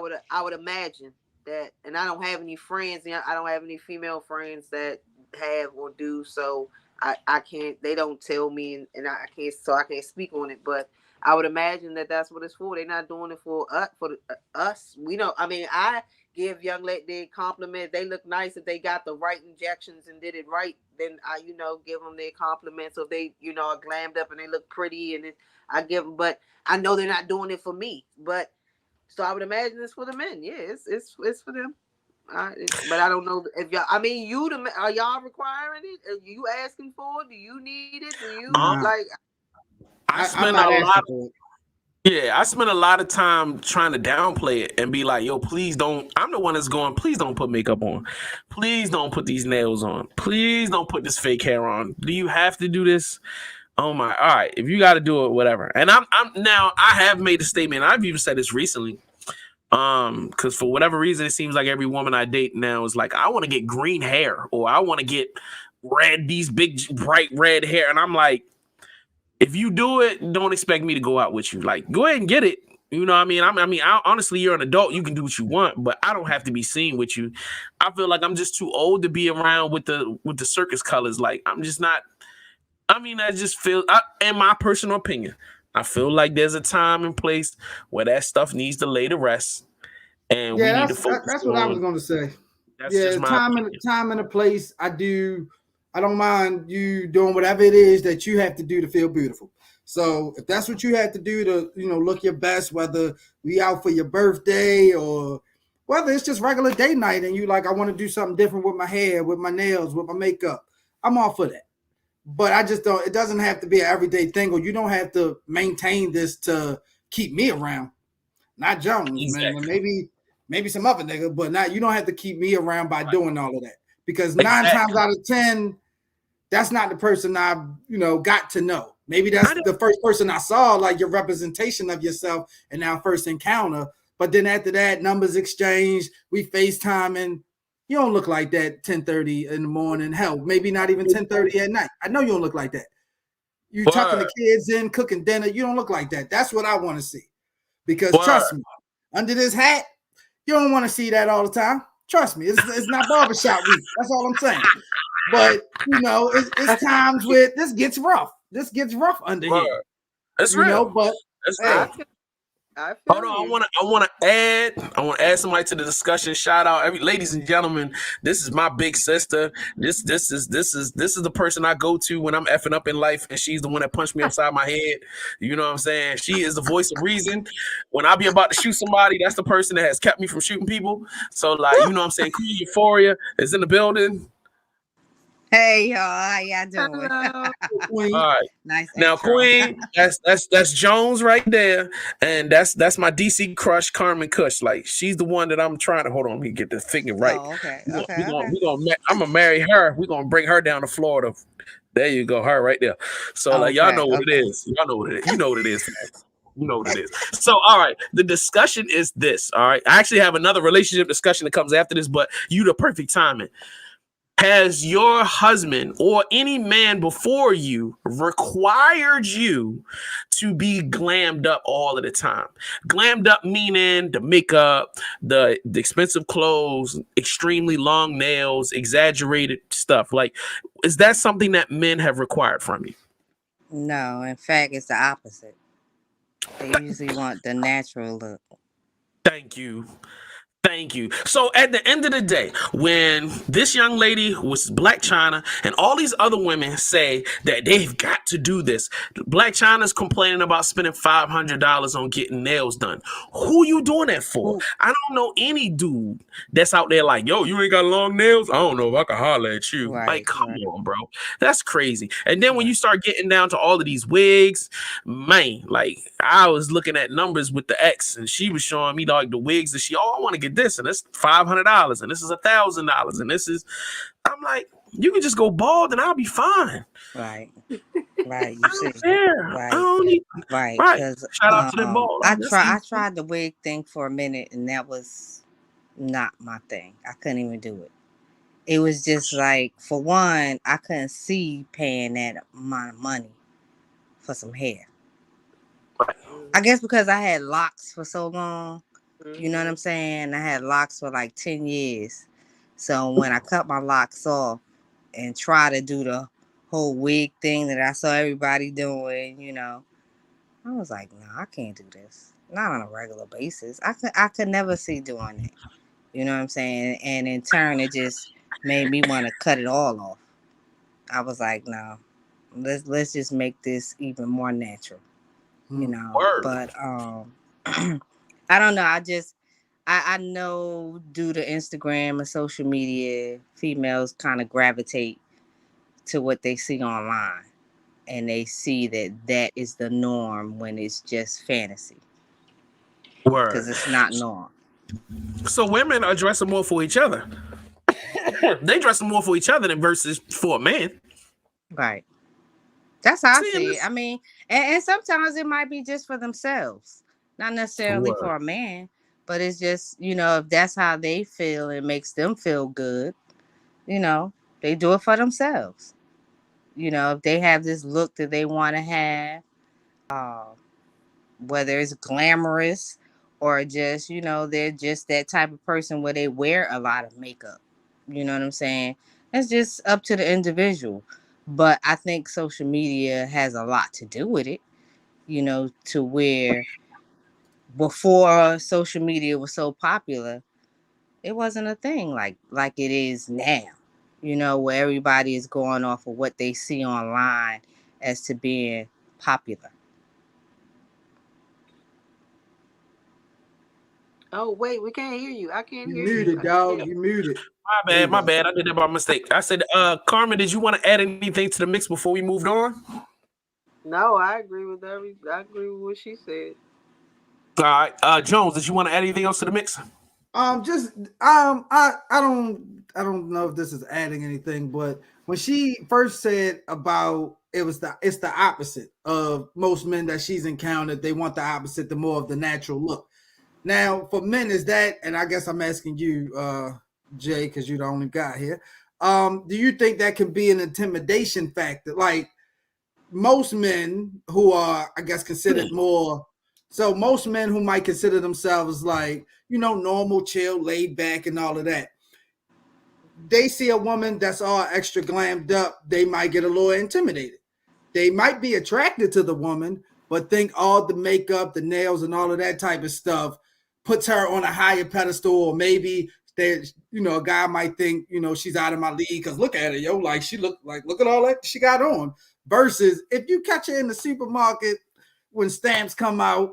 would imagine that, and I don't have any friends. I don't have any female friends that have or do, so I can't. They don't tell me, and I can't. So I can't speak on it. But I would imagine that that's what it's for. They're not doing it for us. We know. I mean, I give young ladies compliments. They look nice if they got the right injections and did it right. Then I, give them their compliments. So if they, are glammed up and they look pretty, and I give them. But I know they're not doing it for me. But so I would imagine it's for the men. Yeah, it's for them. But I don't know if y'all. I mean, are y'all requiring it? Are you asking for it? Do you need it? Do you like? I spend a lot. I spend a lot of time trying to downplay it and be like, "Yo, please don't." I'm the one that's going. Please don't put makeup on. Please don't put these nails on. Please don't put this fake hair on. Do you have to do this? Oh my! All right, if you got to do it, whatever. And I'm now. I have made a statement. I've even said this recently. Because for whatever reason, it seems like every woman I date now is like, I want to get green hair or I want to get these big bright red hair. And I'm like, if you do it, don't expect me to go out with you. Like, go ahead and get it. You know what I mean? Honestly, you're an adult. You can do what you want, but I don't have to be seen with you. I feel like I'm just too old to be around with the circus colors. Like, I'm just not. I mean, I just feel, in my personal opinion, I feel like there's a time and place where that stuff needs to lay to rest, and we need to focus. That's what I was going to say. That's just my time and a place. I don't mind you doing whatever it is that you have to do to feel beautiful. So if that's what you have to do to, look your best, whether we out for your birthday or whether it's just regular day night and you like, I want to do something different with my hair, with my nails, with my makeup, I'm all for that. But I just don't. It doesn't have to be an everyday thing, or you don't have to maintain this to keep me around. Not Jones, exactly. man. Maybe some other nigga, but not. You don't have to keep me around by doing all of that because 9 times out of 10, that's not the person I got to know. Maybe that's the first person I saw, like your representation of yourself in our first encounter. But then after that, numbers exchange, we FaceTime, and you don't look like that 10:30 in the morning. Hell, maybe not even 10:30 at night. I know you don't look like that. You tucking the kids in, cooking dinner. You don't look like that. That's what I want to see. Because trust me, under this hat, you don't want to see that all the time. Trust me, it's not barbershop week. That's all I'm saying. But it's times where this gets rough. This gets rough under here. That's real. But that's real. Hold on, I want to add somebody to the discussion. Shout out ladies and gentlemen. This is my big sister. This is the person I go to when I'm effing up in life, and she's the one that punched me upside my head. You know what I'm saying? She is the voice of reason. When I be about to shoot somebody, that's the person that has kept me from shooting people. So like, you know what I'm saying? Queen Euphoria is in the building. Hey y'all, how y'all doing? All right, nice. Now, intro. Queen, that's Jones right there, and that's my DC crush, Carmen Cush. Like she's the one that I'm trying to hold on. Let me get the figure right. Oh, okay. I'm gonna marry her. We're gonna bring her down to Florida. There you go, her right there. So like y'all know what it is. Y'all know what it is. You know what it is. You know what it is. So, all right, the discussion is this. All right, I actually have another relationship discussion that comes after this, but you the perfect timing. Has your husband or any man before you required you to be glammed up all of the time? Glammed up meaning the makeup, the expensive clothes, extremely long nails, exaggerated stuff. Like, is that something that men have required from you? No, in fact, it's the opposite. They usually want the natural look. Thank you. Thank you. So at the end of the day, when this young lady was Black Chyna and all these other women say that they've got to do this, Black Chyna's complaining about spending $500 on getting nails done. Who you doing that for? Who? I don't know any dude that's out there like, yo, you ain't got long nails? I don't know if I can holler at you. Like, Right, come right, on, bro. That's crazy. And then when right. you start getting down to all of these wigs, man, like I was looking at numbers with the ex and she was showing me like the wigs that I want to get this and it's $500 and this is $1,000 and this is, I'm like, you can just go bald and I'll be fine. Right, right. I You don't see, care. I right, don't need, right. right. Because Shout out to them bald. I tried the wig thing for a minute, and that was not my thing. I couldn't even do it. It was just like, for one, I couldn't see paying that amount of money for some hair. I guess because I had locks for so long. You know what I'm saying? I had locks for like 10 years. So when I cut my locks off and try to do the whole wig thing that I saw everybody doing, you know, I was like, no, I can't do this. Not on a regular basis. I could never see doing it. You know what I'm saying? And in turn, it just made me want to cut it all off. I was like, no, let's just make this even more natural. You know. Word. But I don't know. I know due to Instagram and social media, females kind of gravitate to what they see online, and they see that is the norm when it's just fantasy. Word. Because it's not norm. So women are dressing more for each other. They dressing more for each other than versus for a man. Right. That's how I see it. I mean, and sometimes it might be just for themselves, not necessarily for a man, but it's just, you know, if that's how they feel, it makes them feel good, you know, they do it for themselves. You know, if they have this look that they want to have, whether it's glamorous or just, you know, they're just that type of person where they wear a lot of makeup. You know what I'm saying? It's just up to the individual. But I think social media has a lot to do with it, you know, to where before social media was so popular, it wasn't a thing like it is now. You know, where everybody is going off of what they see online as to being popular. Oh wait, we can't hear you. I can't You hear muted, you. dog. You muted. My bad. I did that by mistake. I said, Carmen, did you want to add anything to the mix before we moved on? No, I agree with what she said. All right. Jones, did you want to add anything else to the mix? I don't know if this is adding anything, but when she first said about it's the opposite of most men that she's encountered. They want the opposite, the more of the natural look. Now, for men, is that, and I guess I'm asking you, Jay, because you're the only guy here. Do you think that can be an intimidation factor? Like most men who are, I guess, considered more. So most men who might consider themselves like, you know, normal, chill, laid back, and all of that. They see a woman that's all extra glammed up, they might get a little intimidated. They might be attracted to the woman, but think all the makeup, the nails, and all of that type of stuff puts her on a higher pedestal. Or maybe there's, you know, a guy might think, you know, she's out of my league because look at her, yo, like she look at all that she got on. Versus if you catch her in the supermarket when stamps come out,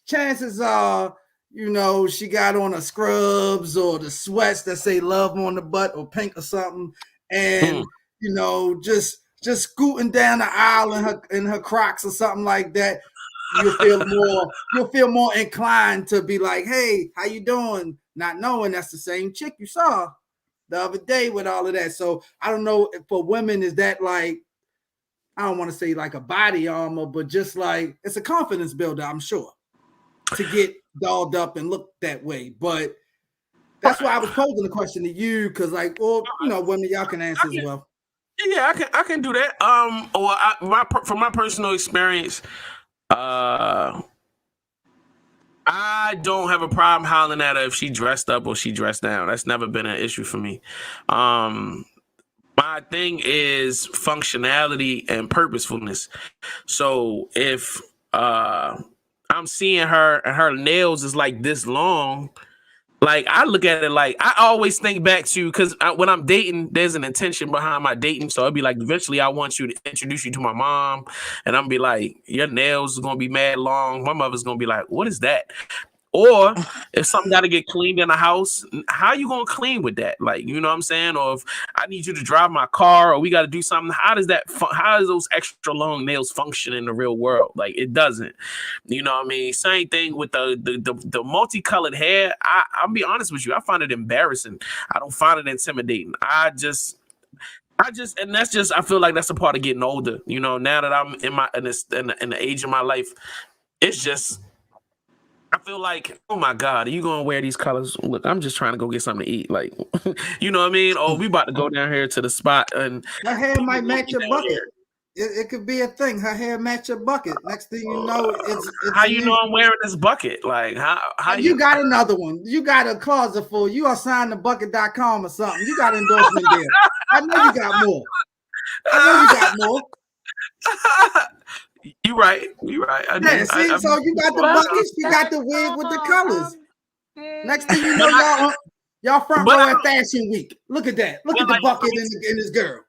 chances are, you know, she got on her scrubs or the sweats that say love on the butt or pink or something. And, you know, just scooting down the aisle in her Crocs or something like that. You'll feel more inclined to be like, hey, how you doing? Not knowing that's the same chick you saw the other day with all of that. So I don't know if for women, is that like, I don't want to say like a body armor, but just like it's a confidence builder, I'm sure, to get dolled up and look that way. But That's why I was posing the question to you, because like, well, women, y'all can answer as well. Yeah, I can do that. From my personal experience, I don't have a problem hollering at her if she dressed up or she dressed down. That's never been an issue for me. My thing is functionality and purposefulness. So if I'm seeing her and her nails is like this long, like I look at it like I always think back to, because when I'm dating, there's an intention behind my dating. So it'd be like, eventually I want you to introduce you to my mom, and I'm be like, your nails is gonna be mad long. My mother's gonna be like, what is that? Or if something got to get cleaned in the house, how you gonna clean with that? Like, you know what I'm saying? Or if I need you to drive my car, or we got to do something, how does those extra long nails function in the real world? Like, it doesn't. You know what I mean? Same thing with the multicolored hair. I'll be honest with you, I find it embarrassing. I don't find it intimidating. And that's just, I feel like that's a part of getting older. You know, now that I'm in the age of my life, it's just, I feel like, oh my God, are you gonna wear these colors? Look, I'm just trying to go get something to eat. Like, you know what I mean? Oh, we about to go down here to the spot, and her hair might match your bucket. It could be a thing. Her hair match your bucket. Next thing you know, it's how you know I'm wearing this bucket? Like, how you got another one? You got a closet full. You are signed to bucket.com or something. You got endorsement there. I know you got more. You right. Yeah, see, so you got the buckets, you got the wig with the colors. Next thing you know, y'all front row at Fashion Week. Look at that. Look at the bucket in this girl.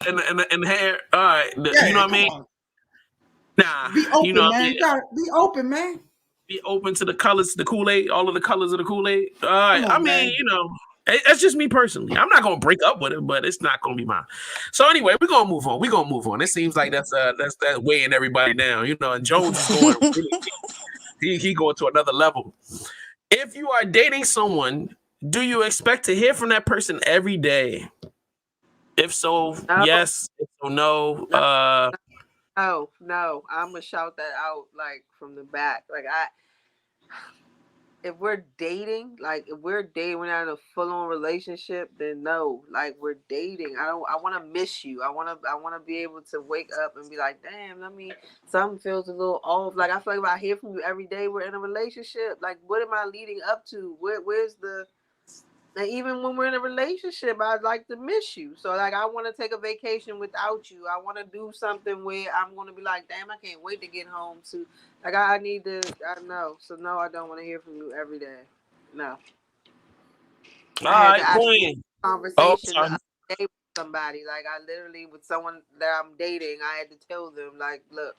And the hair. All right. You know what I mean? Nah. Be open, man. You gotta be open, man. Be open to the colors, the Kool-Aid, all of the colors of the Kool-Aid. All right. I mean, that's just me personally. I'm not gonna break up with it, but it's not gonna be mine. So anyway, we're gonna move on. It seems like that's weighing everybody down, And Jones is going he going to another level. If you are dating someone, do you expect to hear from that person every day? If so, yes. If so, no. No. I'm gonna shout that out like from the back. Like if we're dating, we're not in a full-on relationship, then no. Like, we're dating. I want to miss you. I want to be able to wake up and be like, damn, something feels a little off. Like, I feel like if I hear from you every day, we're in a relationship. Like, what am I leading up to? Where's the... And even when we're in a relationship, I'd like to miss you. So, like, I want to take a vacation without you. I want to do something where I'm going to be like, damn, I can't wait to get home to. Like, I need to, I know. So, no, I don't want to hear from you every day. No. All right, Queen. Conversation the other day with somebody. Like, I literally, with someone that I'm dating, I had to tell them, like, look,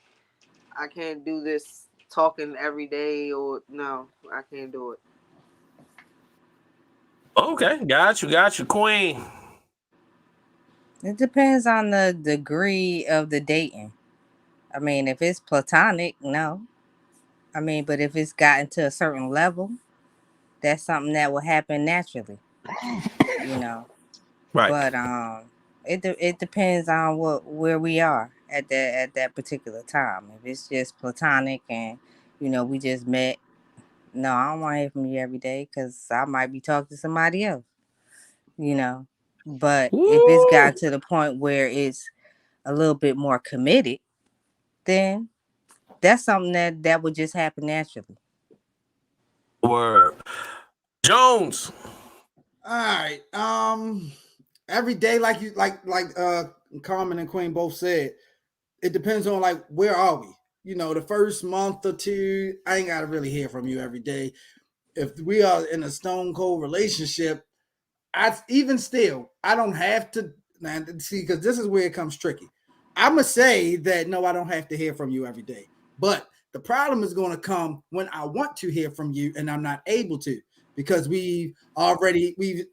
I can't do this talking every day, or no, I can't do it. Okay, got you, Queen. It depends on the degree of the dating. I mean, if it's platonic, no. I mean, but if it's gotten to a certain level, that's something that will happen naturally. Right. But it depends on where we are at that particular time. If it's just platonic and we just met, no, I don't want to hear from you every day because I might be talking to somebody else. But if it's gotten to the point where it's a little bit more committed, then that's something that would just happen naturally. Word. Jones. All right. Every day, like Carmen and Queen both said, it depends on like where are we. The first month or two, I ain't gotta really hear from you every day. If we are in a stone cold relationship, I don't have to see, because this is where it comes tricky. I'm gonna say that no, I don't have to hear from you every day. But the problem is going to come when I want to hear from you and I'm not able to, because we've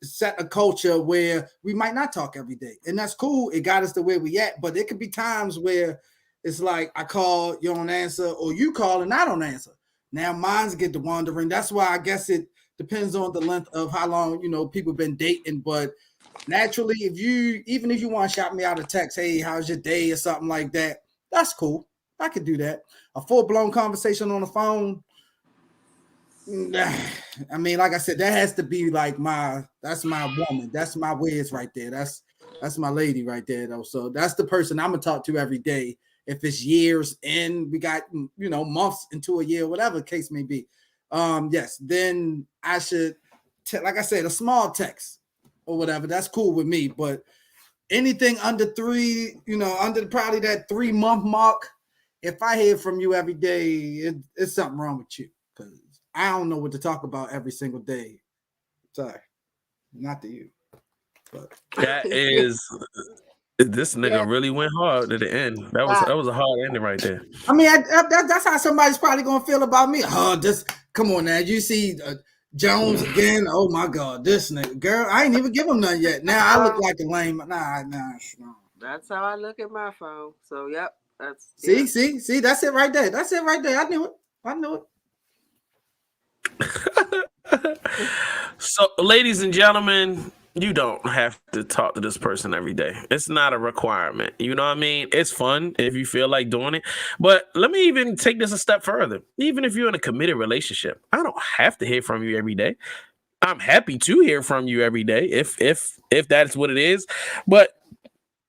set a culture where we might not talk every day. And that's cool. It got us to where we at. But there could be times where it's like I call, you don't answer, or you call and I don't answer. Now minds get to wandering. That's why I guess it depends on the length of how long, people been dating. But naturally, even if you want to shout me out a text, hey, how's your day or something like that, that's cool. I could do that. A full-blown conversation on the phone, I mean, like I said, that has to be like that's my woman. That's my Wiz right there. That's my lady right there, though. So that's the person I'm gonna talk to every day. If it's years in, we got months into a year, whatever the case may be. Yes, then I should, like I said, a small text or whatever. That's cool with me. But anything under 3, under probably that 3-month mark, if I hear from you every day, it's something wrong with you because I don't know what to talk about every single day. Sorry, not to you. But that is. This nigga really went hard at the end. That was a hard ending right there. I mean, that's how somebody's probably gonna feel about me. Oh, come on now. You see Jones again? Oh my God, this nigga, girl, I ain't even give him none yet. Now I look like a lame. Nah. That's how I look at my phone. So yep, that's see. That's it right there. I knew it. So, ladies and gentlemen, you don't have to talk to this person every day. It's not a requirement. You know what I mean? It's fun if you feel like doing it. But let me even take this a step further. Even if you're in a committed relationship, I don't have to hear from you every day. I'm happy to hear from you every day if that's what it is. But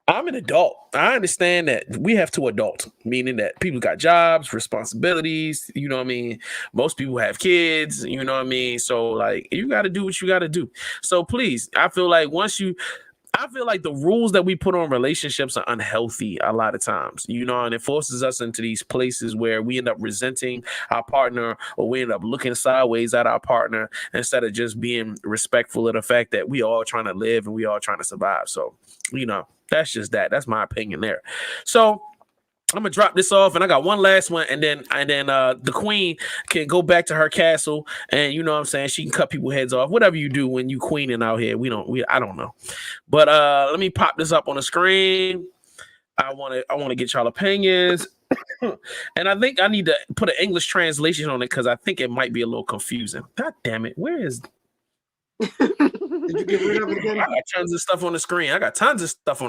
I'm an adult. I understand that we have to adult, meaning that people got jobs, responsibilities, you know what I mean? Most people have kids, you know what I mean? So like you got to do what you got to do. So please, I feel like the rules that we put on relationships are unhealthy a lot of times, and it forces us into these places where we end up resenting our partner or we end up looking sideways at our partner instead of just being respectful of the fact that we all trying to live and we all trying to survive. So, that's just that. That's my opinion there. So I'm gonna drop this off, and I got one last one, and then the queen can go back to her castle, and you know what I'm saying, she can cut people's heads off. Whatever you do when you queening out here, I don't know. But let me pop this up on the screen. I want to get y'all opinions, and I think I need to put an English translation on it because I think it might be a little confusing. God damn it, where is? Did you get rid of it again? I got tons of stuff on the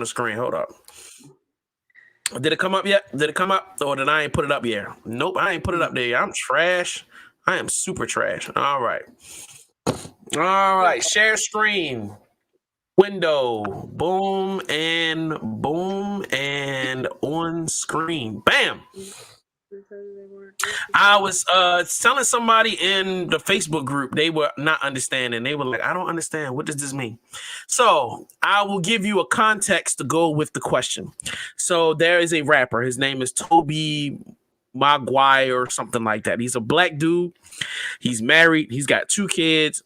screen. Hold up. Did it come up yet? Or did I ain't put it up yet? Nope, I ain't put it up there. I'm trash. I am super trash. All right. Share screen. Window. Boom and on screen. Bam. I was telling somebody in the Facebook group, they were not understanding. They were like, I don't understand. What does this mean? So I will give you a context to go with the question. So there is a rapper. His name is Toby Maguire or something like that. He's a black dude. He's married. He's got 2 kids.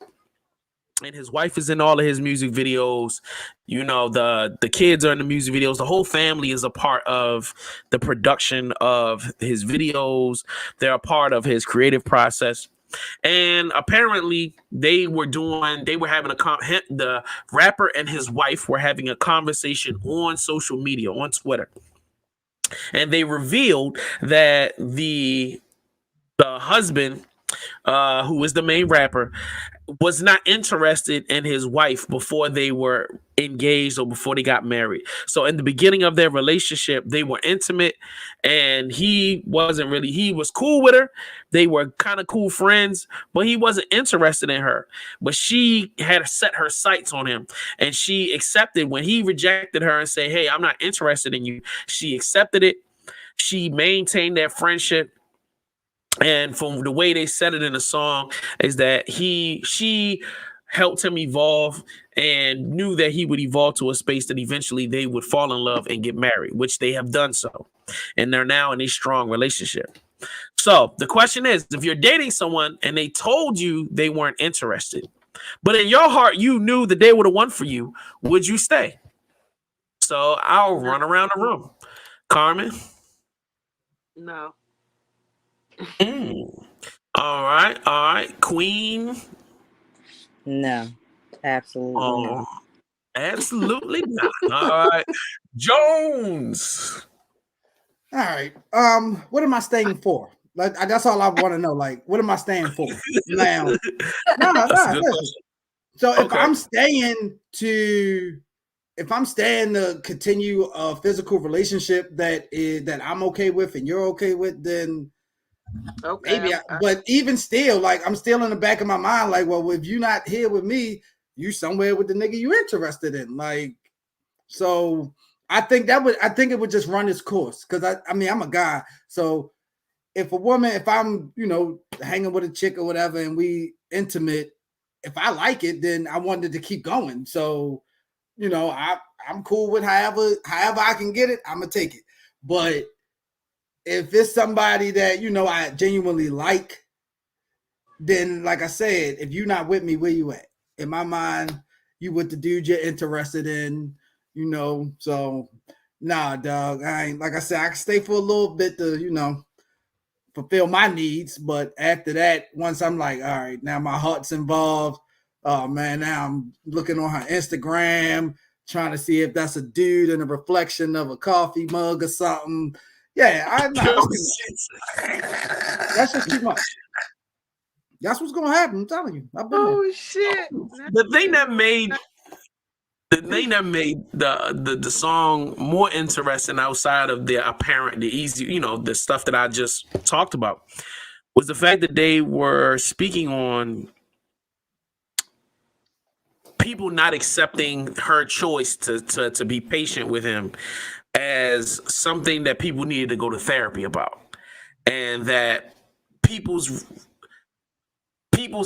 And his wife is in all of his music videos. The kids are in the music videos. The whole family is a part of the production of his videos. They're a part of his creative process. And apparently the rapper and his wife were having a conversation on social media, on Twitter. And they revealed that the husband, who is the main rapper, was not interested in his wife before they were engaged or before they got married. So in the beginning of their relationship, they were intimate and he was cool with her. They were kind of cool friends, but he wasn't interested in her. But she had set her sights on him and she accepted when he rejected her and said, hey, I'm not interested in you. She accepted it. She maintained that friendship. And from the way they said it in the song is that she helped him evolve and knew that he would evolve to a space that eventually they would fall in love and get married, which they have done so. And they're now in a strong relationship. So the question is, if you're dating someone and they told you they weren't interested, but in your heart, you knew that they were the one for you, would you stay? So I'll run around the room. Carmen? No. All right. Queen? No, absolutely not. Absolutely not. All right. Jones. All right. What am I staying for? Like that's all I want to know. Like, what am I staying for? Now, listen. So if I'm staying to continue a physical relationship that I'm okay with and you're okay with, then Okay. Maybe, but even still, like I'm still in the back of my mind, like, well, if you're not here with me, you somewhere with the nigga you interested in, like. So I think it would just run its course because I mean I'm a guy, so if I'm hanging with a chick or whatever and we intimate, if I like it, then I wanted to keep going. So I'm cool with however I can get it, I'm gonna take it. But if it's somebody that I genuinely like, then like I said, if you're not with me, where you at? In my mind, you with the dude you're interested in, so nah, dog. I ain't, like I said, I can stay for a little bit to, fulfill my needs. But after that, once I'm like, all right, now my heart's involved. Oh man, now I'm looking on her Instagram, trying to see if that's a dude in a reflection of a coffee mug or something. Yeah, that's just too much. That's what's gonna happen. I'm telling you. I've been there. Shit. The thing that made the song more interesting outside of the easy, the stuff that I just talked about, was the fact that they were speaking on people not accepting her choice to be patient with him as something that people needed to go to therapy about, and that people's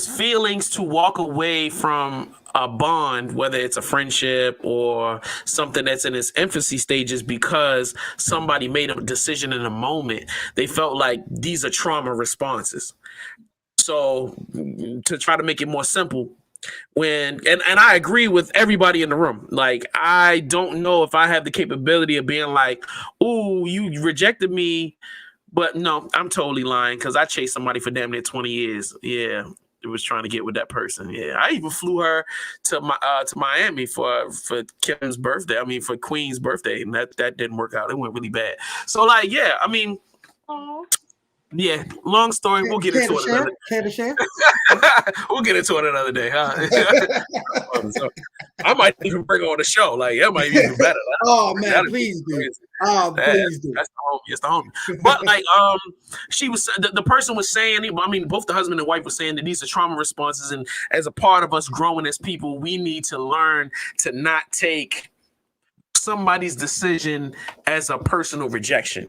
feelings to walk away from a bond, whether it's a friendship or something that's in its infancy stages, because somebody made a decision in a moment, they felt like these are trauma responses. So to try to make it more simple, and I agree with everybody in the room. Like, I don't know if I have the capability of being like, "Ooh, you rejected me," but no, I'm totally lying because I chased somebody for damn near 20 years. Yeah, it was trying to get with that person. Yeah, I even flew her to Miami for Kim's birthday. I mean, for Queen's birthday, and that didn't work out. It went really bad. So, like, yeah, I mean. Aww. Yeah, long story. We'll get into it another day. We'll get into it another day, huh? So, I might even bring her on the show. Like, that might be even better. Oh man, please do. Please do. That's the homie. It's the homie. But like, she was the person was saying. I mean, both the husband and wife were saying that these are trauma responses, and as a part of us growing as people, we need to learn to not take somebody's decision as a personal rejection.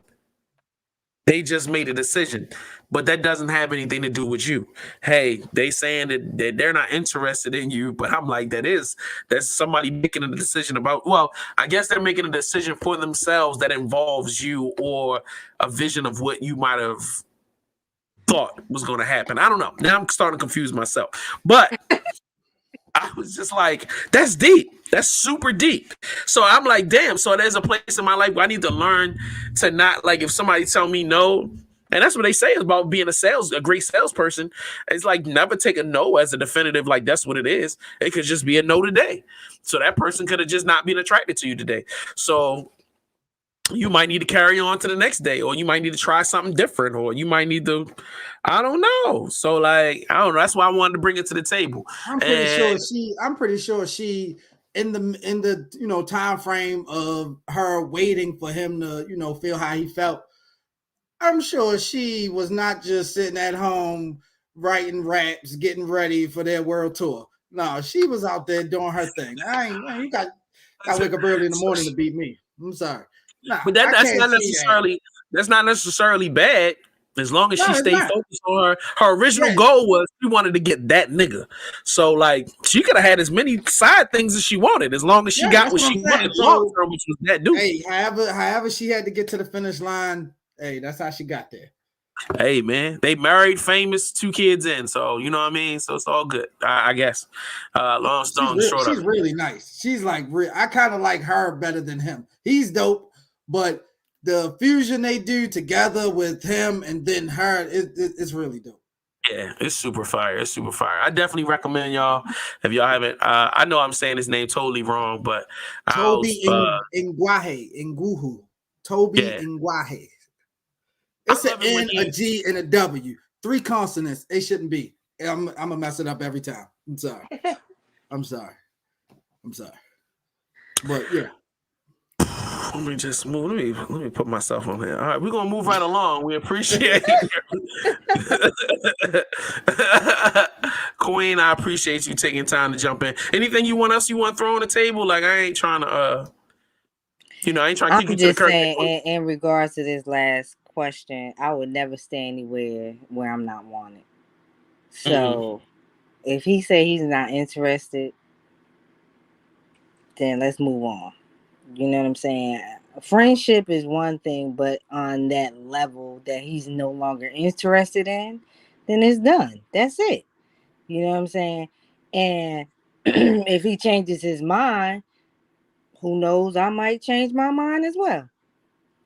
They just made a decision, but that doesn't have anything to do with you. Hey, they saying that they're not interested in you, but I'm like, that's somebody making a decision about, well, I guess they're making a decision for themselves that involves you or a vision of what you might have thought was going to happen. I don't know. Now I'm starting to confuse myself, but I was just like, that's deep. That's super deep. So I'm like, damn. So there's a place in my life where I need to learn to not, like, if somebody tell me no, and that's what they say about being a great salesperson. It's like, never take a no as a definitive, like, that's what it is. It could just be a no today. So that person could have just not been attracted to you today. So you might need to carry on to the next day, or you might need to try something different, or you might need to, I don't know. So like, I don't know. That's why I wanted to bring it to the table. I'm pretty sure she in the time frame of her waiting for him to feel how he felt. I'm sure she was not just sitting at home writing raps, getting ready for their world tour. No, she was out there doing her thing. You got to wake up early in the morning to beat me. I'm sorry. Nah, but that's not necessarily bad, as long as she stayed focused on her original goal was she wanted to get that nigga. So like, she could have had as many side things as she wanted, as long as she got what she wanted long term, which was that dude. Hey, however she had to get to the finish line, hey, that's how she got there. Hey man, they married, famous, 2 kids in, so you know what I mean. So it's all good, I guess. Long story short, she's really nice. She's like, I kind of like her better than him. He's dope, but the fusion they do together with him and then her, it's really dope. Yeah, it's super fire. It's super fire. I definitely recommend y'all, if y'all haven't. I know I'm saying his name totally wrong, but Toby Nguhu. Toby Nguahe. It's an N, a G, and a W. 3 consonants. It shouldn't be. I'm gonna mess it up every time. I'm sorry. I'm sorry. But yeah. Let me just move. Let me put myself on here. All right, we're gonna move right along. We appreciate Queen. I appreciate you taking time to jump in. Anything you want to throw on the table? Like I ain't trying to I ain't trying to kick I'm you to the just curb. saying, in regards to this last question, I would never stay anywhere where I'm not wanted. So if he say he's not interested, then let's move on. You know what I'm saying? Friendship is one thing, but on that level that he's no longer interested in, then it's done. That's it. You know what I'm saying? And if he changes his mind, who knows? I might change my mind as well.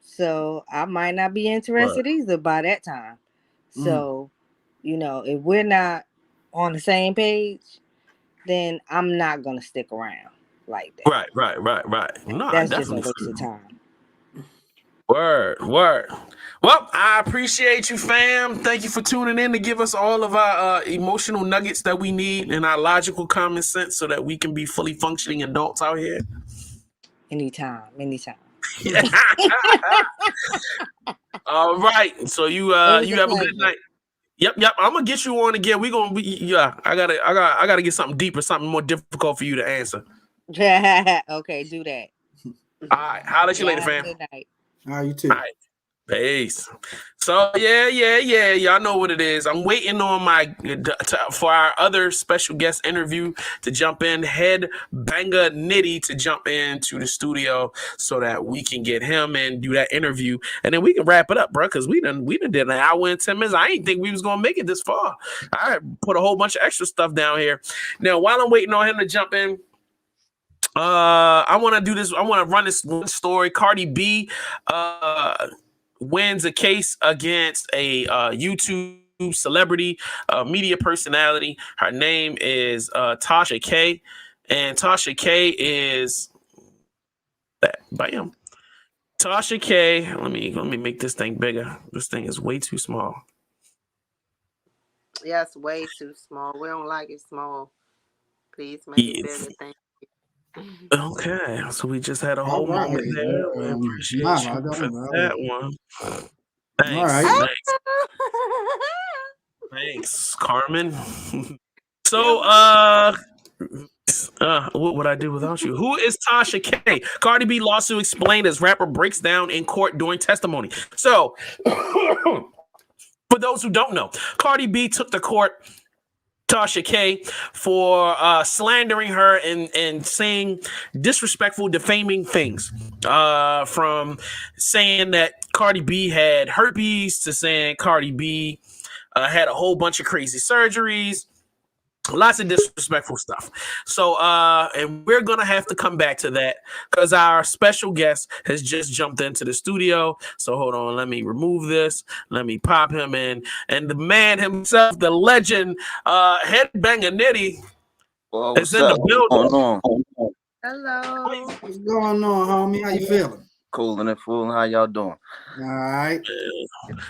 So I might not be interested either by that time. So, if we're not on the same page, then I'm not gonna stick around like that. Right. No, That's just a definitely. waste of time. Word. Well, I appreciate you, fam. Thank you for tuning in to give us all of our emotional nuggets that we need and our logical common sense so that we can be fully functioning adults out here. Anytime. All right. So you have a good night. Yep. I'm gonna get you on again. We gonna be I gotta get something deeper, something more difficult for you to answer. Okay, do that. All right. Holler at you later, fam. Good night. All right, you too. All right. Peace. So yeah. Y'all know what it is. I'm waiting on for our other special guest interview to jump in. Head banger Nitty to jump into the studio so that we can get him and do that interview, and then we can wrap it up, bro. Because we done did an hour and 10 minutes. I didn't think we was gonna make it this far. I put a whole bunch of extra stuff down here. Now while I'm waiting on him to jump in. I want to do this. I want to run this one story. Cardi B wins a case against a YouTube celebrity, media personality. Her name is Tasha K, and Tasha K is that. Bam. Tasha K. Let me make this thing bigger. This thing is way too small. Yeah, it's way too small. We don't like it small. Please make it bigger. Thank you. Okay, so we just had a whole moment there. We appreciate you for that one. Thanks. Thanks, Carmen. So, what would I do without you? Who is Tasha K? Cardi B lawsuit explained as rapper breaks down in court during testimony. So, for those who don't know, Cardi B took to court Tasha K for slandering her and saying disrespectful, defaming things. From saying that Cardi B had herpes to saying Cardi B had a whole bunch of crazy surgeries. Lots of disrespectful stuff. So, and we're going to have to come back to that because our special guest has just jumped into the studio. So hold on. Let me remove this. Let me pop him in. And the man himself, the legend, Headbanger Nitty, is in the building. Hello. What's going on, homie? How you feeling? Cool and full. How y'all doing? All right.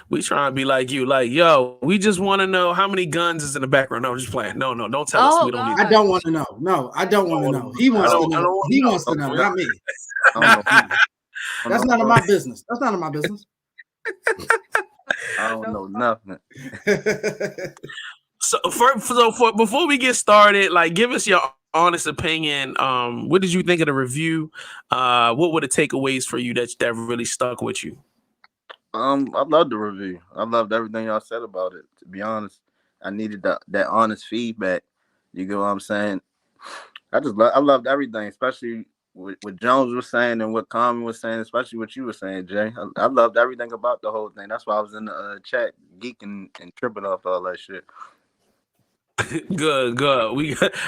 We trying to be like you. Like, yo, we just want to know how many guns is in the background. No, just playing. No, don't tell us. We don't need. I don't want to know. No, I don't want to know. He wants to know. He wants to know, not me. That's none of my business. That's none of my business. I don't know nothing. So before we get started, like, give us your honest opinion. What did you think of the review? What were the takeaways for you that really stuck with you? I loved the review. I loved everything y'all said about it. To be honest, I needed that honest feedback. You get what I'm saying? I loved everything, especially what Jones was saying and what Carmen was saying, especially what you were saying, Jay. I loved everything about the whole thing. That's why I was in the chat geeking and tripping off all that shit. Good.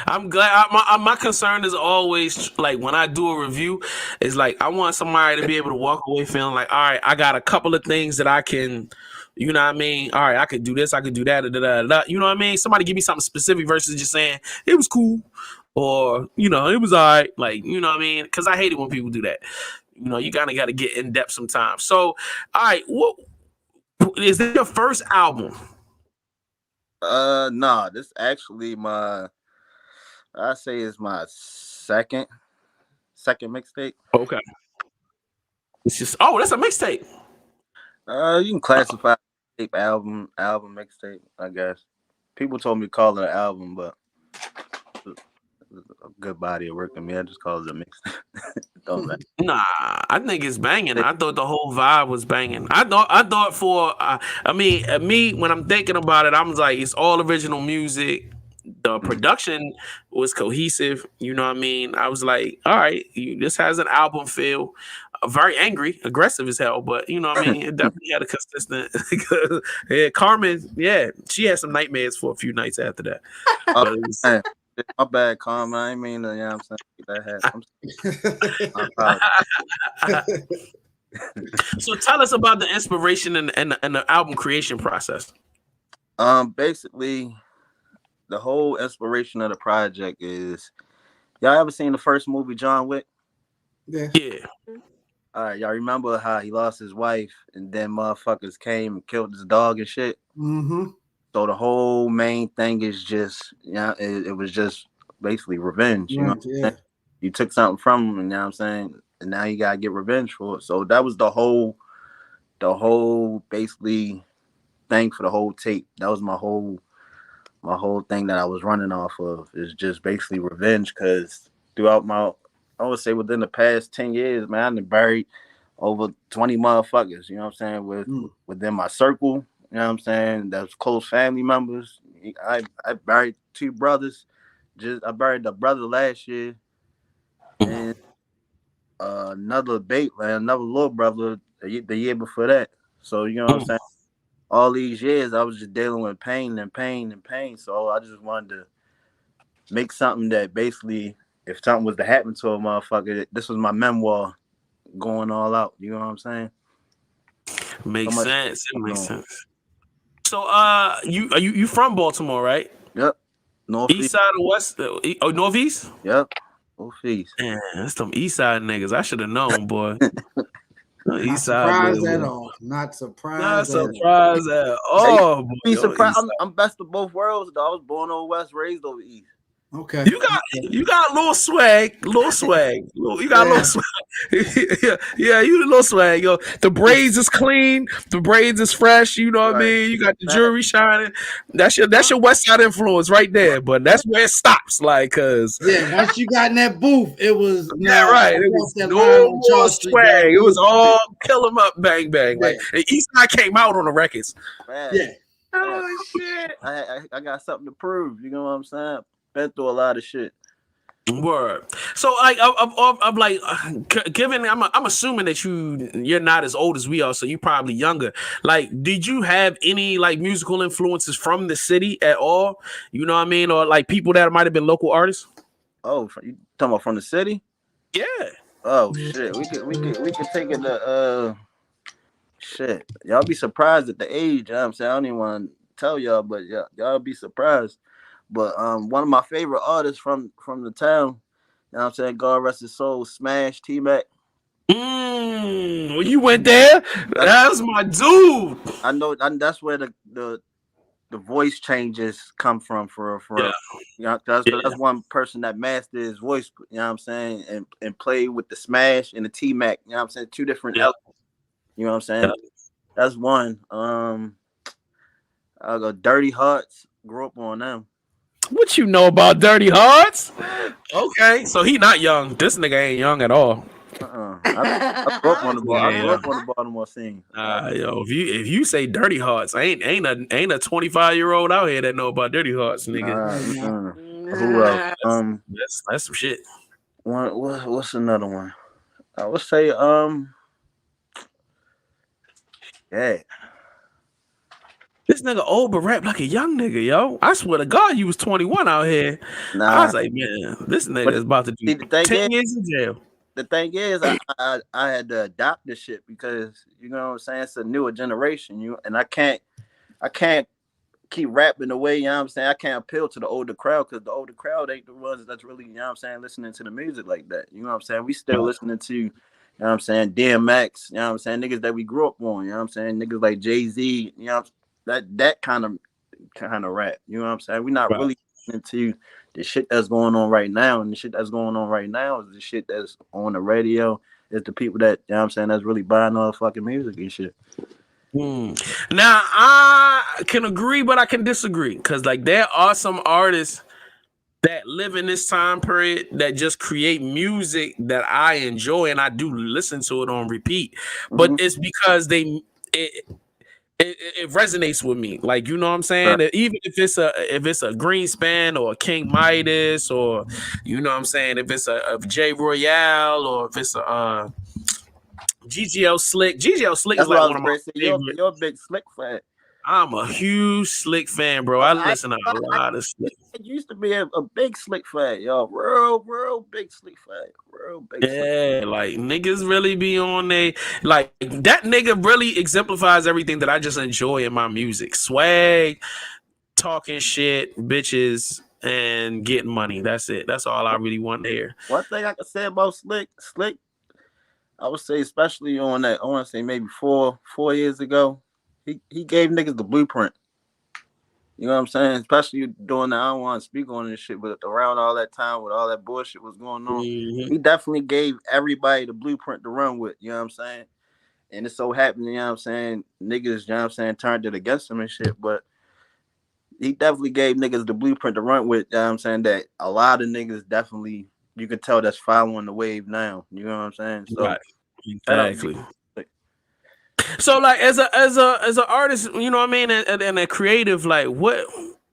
I'm glad. My concern is always like when I do a review, is like I want somebody to be able to walk away feeling like, all right, I got a couple of things that I can, you know what I mean? All right, I could do this, I could do that, you know what I mean? Somebody give me something specific versus just saying it was cool or it was all right, like, you know what I mean? Because I hate it when people do that. You kind of got to get in depth sometimes. So, all right, what is this your first album? Nah, this actually I say is my second mixtape. Okay. It's just that's a mixtape. You can classify tape, album, mixtape. I guess people told me to call it an album, but a good body of work to me. I just call it a mixtape. Don't matter. Nah, I think it's banging. I thought the whole vibe was banging. I thought for me when I'm thinking about it, I'm like it's all original music. The production was cohesive. You know what I mean? I was like, all right, this has an album feel. Very angry, aggressive as hell, but you know what I mean? It definitely had a consistent. Yeah, Carmen, she had some nightmares for a few nights after that. Oh, But it was, man. My bad, Carmen. I ain't mean to, I'm saying, that hat. so tell us about the inspiration and the album creation process. Basically, the whole inspiration of the project is y'all ever seen the first movie John Wick? Yeah. All right, y'all remember how he lost his wife and then motherfuckers came and killed his dog and shit? Mm-hmm. So the whole main thing is just, it was just basically revenge. You know what I'm saying? You took something from him, and now I'm saying, and now you gotta get revenge for it. So that was the whole basically thing for the whole tape. That was my whole thing that I was running off of, is just basically revenge. Because throughout I would say within the past 10 years, man, I've buried over 20 motherfuckers, you know what I'm saying, within my circle, you know what I'm saying, that's close family members. I buried 2 brothers. I buried the brother last year, and another little brother the year before that. So, you know what I'm saying, all these years I was just dealing with pain and pain and pain. So I just wanted to make something that basically, if something was to happen to a motherfucker, this was my memoir going all out. You know what I'm saying? Makes sense. It makes sense. So you from Baltimore, right? Yep. Northeast. East side or west? Northeast? Yep. Northeast. Yeah, that's them east side niggas. I should have known, boy. Not surprised at all. Not surprised at all. Be surprised. I'm best of both worlds, though. I was born over west, raised over east. Okay. You got a little swag. You got a little swag. yeah, you a little swag. Yo, the braids is clean. The braids is fresh. You know what I mean? You got the jewelry shining. That's your West Side influence right there. But that's where it stops. Like, cause once you got in that booth, it was It was no more swag. It was all kill 'em up, bang bang. Like, and East Side came out on the records. Man. Yeah. Oh shit! I got something to prove. You know what I'm saying? Been through a lot of shit. Word. So I'm like, given I'm assuming that you're not as old as we are, so you're probably younger. Like, did you have any like musical influences from the city at all? You know what I mean, or like people that might have been local artists? Oh, you talking about from the city? Yeah. Oh shit, we could take it to shit. Y'all be surprised at the age. You know what I'm saying, I don't even want to tell y'all, but y'all be surprised. But one of my favorite artists from the town, you know what I'm saying, God rest his soul, Smash T-Mac. When you went there, that's my dude. I know, that's where the voice changes come from for yeah. You know, that's one person that mastered his voice, you know what I'm saying, and played with the Smash and the T-Mac, you know what I'm saying, 2 different elements, you know what I'm saying. Yeah. That's one. I'll go Dirty Hearts, grew up on them. What you know about Dirty Hearts? Okay, so he not young. This nigga ain't young at all. I grew up on the Baltimore scene. Yo, if you say Dirty Hearts, ain't a 25-year-old out here that know about Dirty Hearts, nigga. Who else? That's some shit. What's another one? I would say This nigga old but rap like a young nigga, yo. I swear to God, you was 21 out here. I was like, man, this nigga is about to do 10 years in jail. The thing is, I had to adopt this shit because, you know what I'm saying, it's a newer generation. And I can't keep rapping the way, you know what I'm saying, I can't appeal to the older crowd because the older crowd ain't the ones that's really, you know what I'm saying, listening to the music like that. You know what I'm saying? We still listening to, you know what I'm saying, DMX, you know what I'm saying, niggas that we grew up on, you know what I'm saying, niggas like Jay-Z, you know, that kind of rap, you know what I'm saying? We're not really listening to the shit that's going on right now, and the shit that's going on right now is the shit that's on the radio it's the people that, you know what I'm saying, that's really buying all the fucking music and shit. Now I can agree, but I can disagree because like there are some artists that live in this time period that just create music that I enjoy and I do listen to it on repeat. But it's because it resonates with me. Like, you know what I'm saying? Right. Even if it's a Greenspan or a King Midas, or you know what I'm saying, if it's a J Royale, or if it's a GGL Slick. GGL Slick That's is what like I one was of my going to say. favorite. You're a big Slick fan. I'm a huge Slick fan, bro. I listen to a lot of Slick. I used to be a big Slick fan, yo. Real big Slick fan. Real big Slick fan. Like niggas really be on they like that nigga really exemplifies everything that I just enjoy in my music. Swag, talking shit, bitches, and getting money. That's it. That's all I really want to hear. One thing I can say about Slick, I would say, especially on that, I want to say maybe 4 years ago, he gave niggas the blueprint. You know what I'm saying? Especially during the, I don't want to speak on this shit, but around all that time with all that bullshit was going on, he definitely gave everybody the blueprint to run with. You know what I'm saying? And it so happened, you know what I'm saying, niggas, you know what I'm saying, turned it against him and shit, but he definitely gave niggas the blueprint to run with. You know what I'm saying? That a lot of niggas definitely, you can tell that's following the wave now. You know what I'm saying? So right. Exactly. So like as an artist, you know what I mean, and a creative, like what,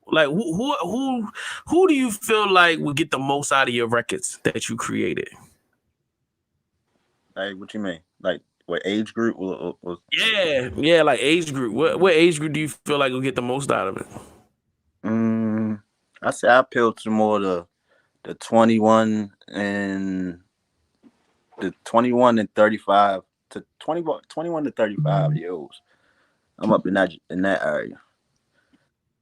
like who do you feel like would get the most out of your records that you created? Like, what you mean? Like, what age group? Yeah, like age group. What age group do you feel like will get the most out of it? I say I appeal to more the 21 and 35 to 21 to 35 year olds. I'm up in that area.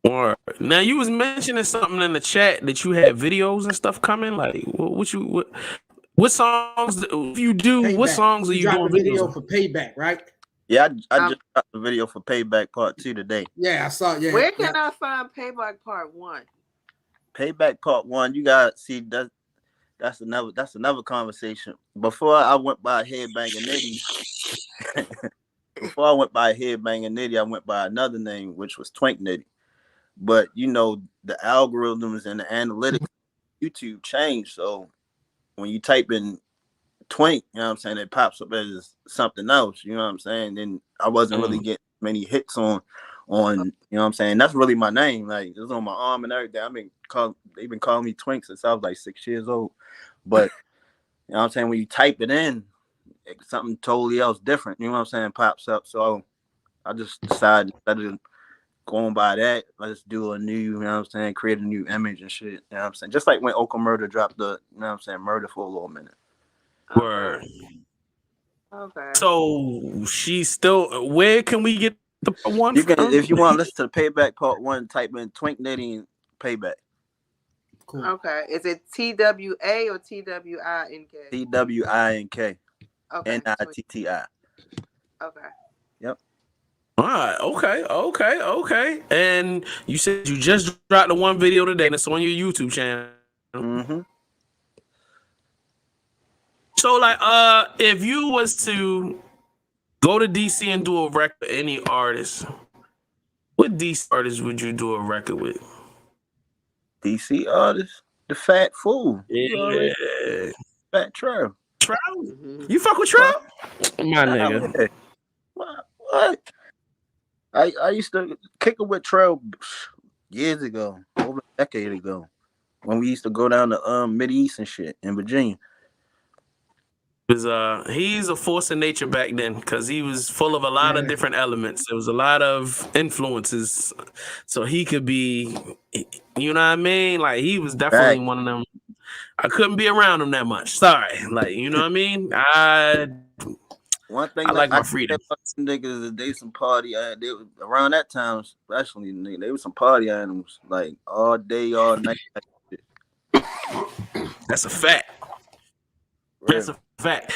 Or now you was mentioning something in the chat that you had videos and stuff coming. Like what songs? If you do, Payback. what songs are you doing? Video for Payback, right? Yeah, I just got the video for Payback Part 2 today. Yeah, I saw. Yeah. Where can I find Payback Part 1? Payback Part 1, you gotta see that. That's another conversation. Before I went by Headbanging Nitty, I went by another name, which was Twink Nitty. But you know, the algorithms and the analytics YouTube changed. So when you type in Twink, you know what I'm saying, it pops up as something else. You know what I'm saying? Then I wasn't really getting many hits on, you know what I'm saying? That's really my name. Like, it's on my arm and everything. They've been calling me Twink since I was like 6 years old. But you know what I'm saying, when you type it in, something totally else different, you know what I'm saying, pops up. So I just decided, instead of going by that, let's do a new, you know what I'm saying, create a new image and shit. You know what I'm saying? Just like when Oka Murder dropped the, you know what I'm saying, Murder for a little minute. Word. Okay. So she's still. Where can we get the one? You can, if you want to listen to the Payback Part 1, type in Twink Nitty and Payback. Cool. Okay. Is it TWA or TWINK? TWINK. Okay. NITTI. Okay. Yep. All right. Okay. And you said you just dropped the one video today, and it's on your YouTube channel. Mm-hmm. So, like, if you was to go to DC and do a record with any artist, what DC artist would you do a record with? DC artist, the Fat Fool. Yeah. Fat Trout. Trout? You fuck with Trout? My nigga. What? I used to kick it with Trout years ago, over a decade ago, when we used to go down to Mid-East and shit in Virginia. He's a force of nature back then because he was full of a lot of different elements. There was a lot of influences, so he could be, you know what I mean? Like, he was definitely one of them. I couldn't be around him that much. Sorry, like, you know what I mean? One thing I like my freedom. Some niggas, they some party. They around that time, especially, they were some party animals, like all day, all night. That's a fact. That's a fact.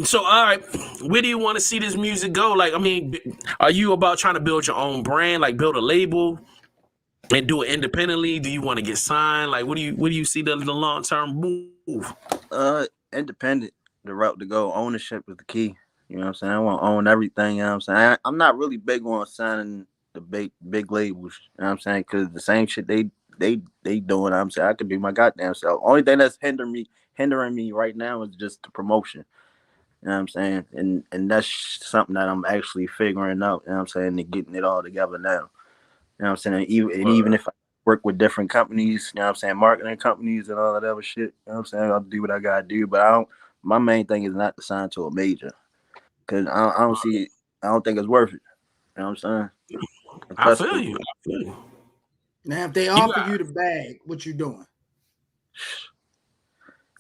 So, all right, where do you want to see this music go? Like, I mean, are you about trying to build your own brand, like build a label and do it independently? Do you want to get signed? Like, what do you see the long-term move? Independent. the route to go. Ownership is the key. You know what I'm saying? I want to own everything. You know what I'm saying? I'm not really big on signing the big labels. You know what I'm saying? Because the same shit they doing. I'm saying I could be my goddamn self. Only thing that's hindering me right now is just the promotion. You know what I'm saying? And that's something that I'm actually figuring out. You know what I'm saying? And getting it all together now. You know what I'm saying? Even if I work with different companies, you know what I'm saying, marketing companies and all that other shit, you know what I'm saying? I'll do what I gotta do. But my main thing is not to sign to a major. Cause I don't see it. I don't think it's worth it. You know what I'm saying? I feel you. I feel you. Now, if they offer you the bag, what you doing?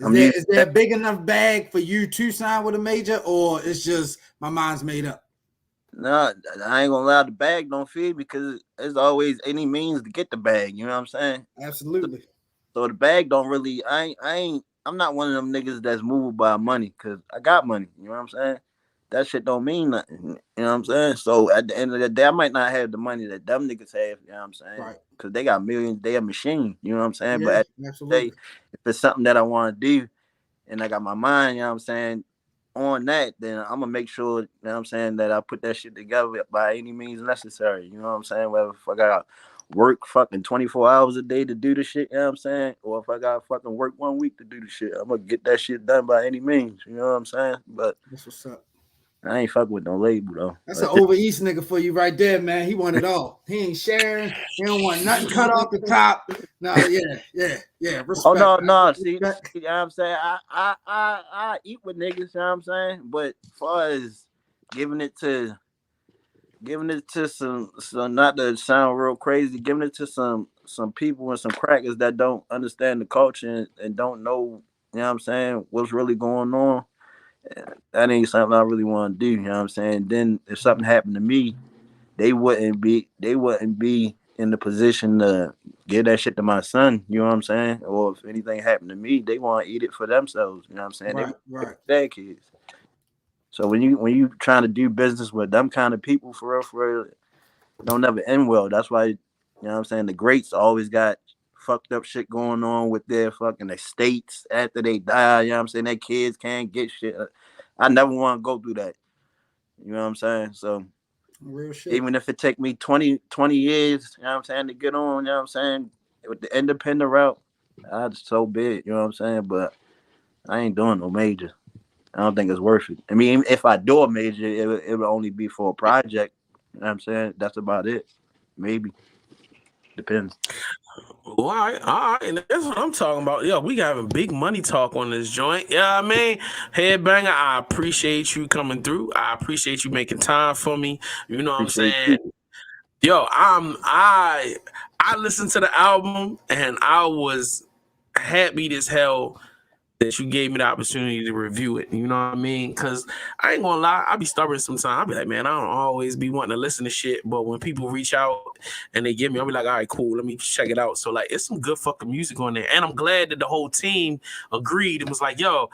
I mean, Is there a big enough bag for you to sign with a major, or it's just my mind's made up? No, I ain't gonna allow the bag don't feed because there's always any means to get the bag. You know what I'm saying? Absolutely. So the bag don't really. I'm not one of them niggas that's moved by money because I got money. You know what I'm saying? That shit don't mean nothing. You know what I'm saying? So at the end of the day, I might not have the money that them niggas have. You know what I'm saying? Right. Because they got millions. They a machine. You know what I'm saying? Yeah, but at the end of the absolutely. day, if it's something that I want to do and I got my mind, you know what I'm saying, on that, then I'm gonna make sure, you know what I'm saying, that I put that shit together by any means necessary. You know what I'm saying? Whether if I got work fucking 24 hours a day to do the shit, you know what I'm saying? Or if I got fucking work 1 week to do the shit, I'm gonna get that shit done by any means. You know what I'm saying? But that's what's up. I ain't fucking with no label though. That's an over East nigga for you right there, man. He want it all. He ain't sharing. He don't want nothing cut off the top. No, yeah. Respect. Oh no. Respect. See, you know what I'm saying? I eat with niggas, you know what I'm saying? But as far as giving it to some not to sound real crazy, giving it to some people and some crackers that don't understand the culture and don't know, you know what I'm saying, what's really going on. That ain't something I really want to do, you know what I'm saying? Then if something happened to me, they wouldn't be in the position to give that shit to my son, you know what I'm saying? Or if anything happened to me, they want to eat it for themselves, you know what I'm saying? Right. Their kids. So when you trying to do business with them kind of people, for real, don't never end well. That's why, you know what I'm saying, the greats always got fucked up shit going on with their fucking estates after they die. You know what I'm saying? Their kids can't get shit. I never want to go through that. You know what I'm saying? So real shit. Even if it take me 20 years, you know what I'm saying, to get on, you know what I'm saying, with the independent route, that's so big, you know what I'm saying? But I ain't doing no major. I don't think it's worth it. I mean, if I do a major, it would only be for a project. You know what I'm saying? That's about it. Maybe. Depends. All right. And that's what I'm talking about. Yo, we having big money talk on this joint. Yeah, I mean, Headbanger, I appreciate you coming through. I appreciate you making time for me. You know what I'm Appreciate saying? you. Yo, I listened to the album and I was happy as hell that you gave me the opportunity to review it. You know what I mean? Because I ain't gonna lie, I be stubborn sometimes. I be like, man, I don't always be wanting to listen to shit. But when people reach out and they give me, I'll be like, all right, cool, let me check it out. So like, it's some good fucking music on there, and I'm glad that the whole team agreed and was like, yo.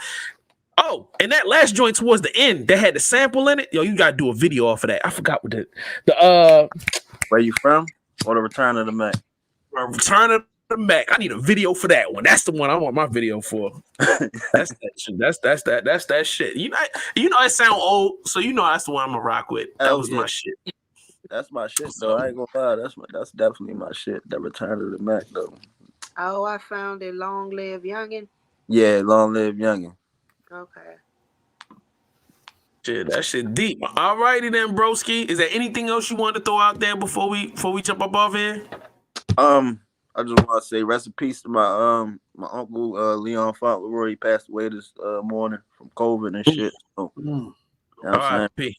Oh, and that last joint towards the end that had the sample in it, yo, you gotta do a video off of that. I forgot what the Where you from? Or the Return of the Mac? Return of the Mac. I need a video for that one. That's the one I want my video for. That's that shit. That's that shit. You know it sound old, so you know that's the one I'm gonna rock with. That was my shit. That's my shit though. I ain't gonna lie. That's definitely my shit. That Return of the Mac though. Oh, I found it. Long Live Youngin. Yeah, Long Live Youngin. Okay. Shit, that shit deep. All righty then, broski. Is there anything else you want to throw out there before we jump up off here? I just want to say rest in peace to my uncle Leon Fauntleroy. He passed away this morning from COVID and shit. So, you know what I'm saying?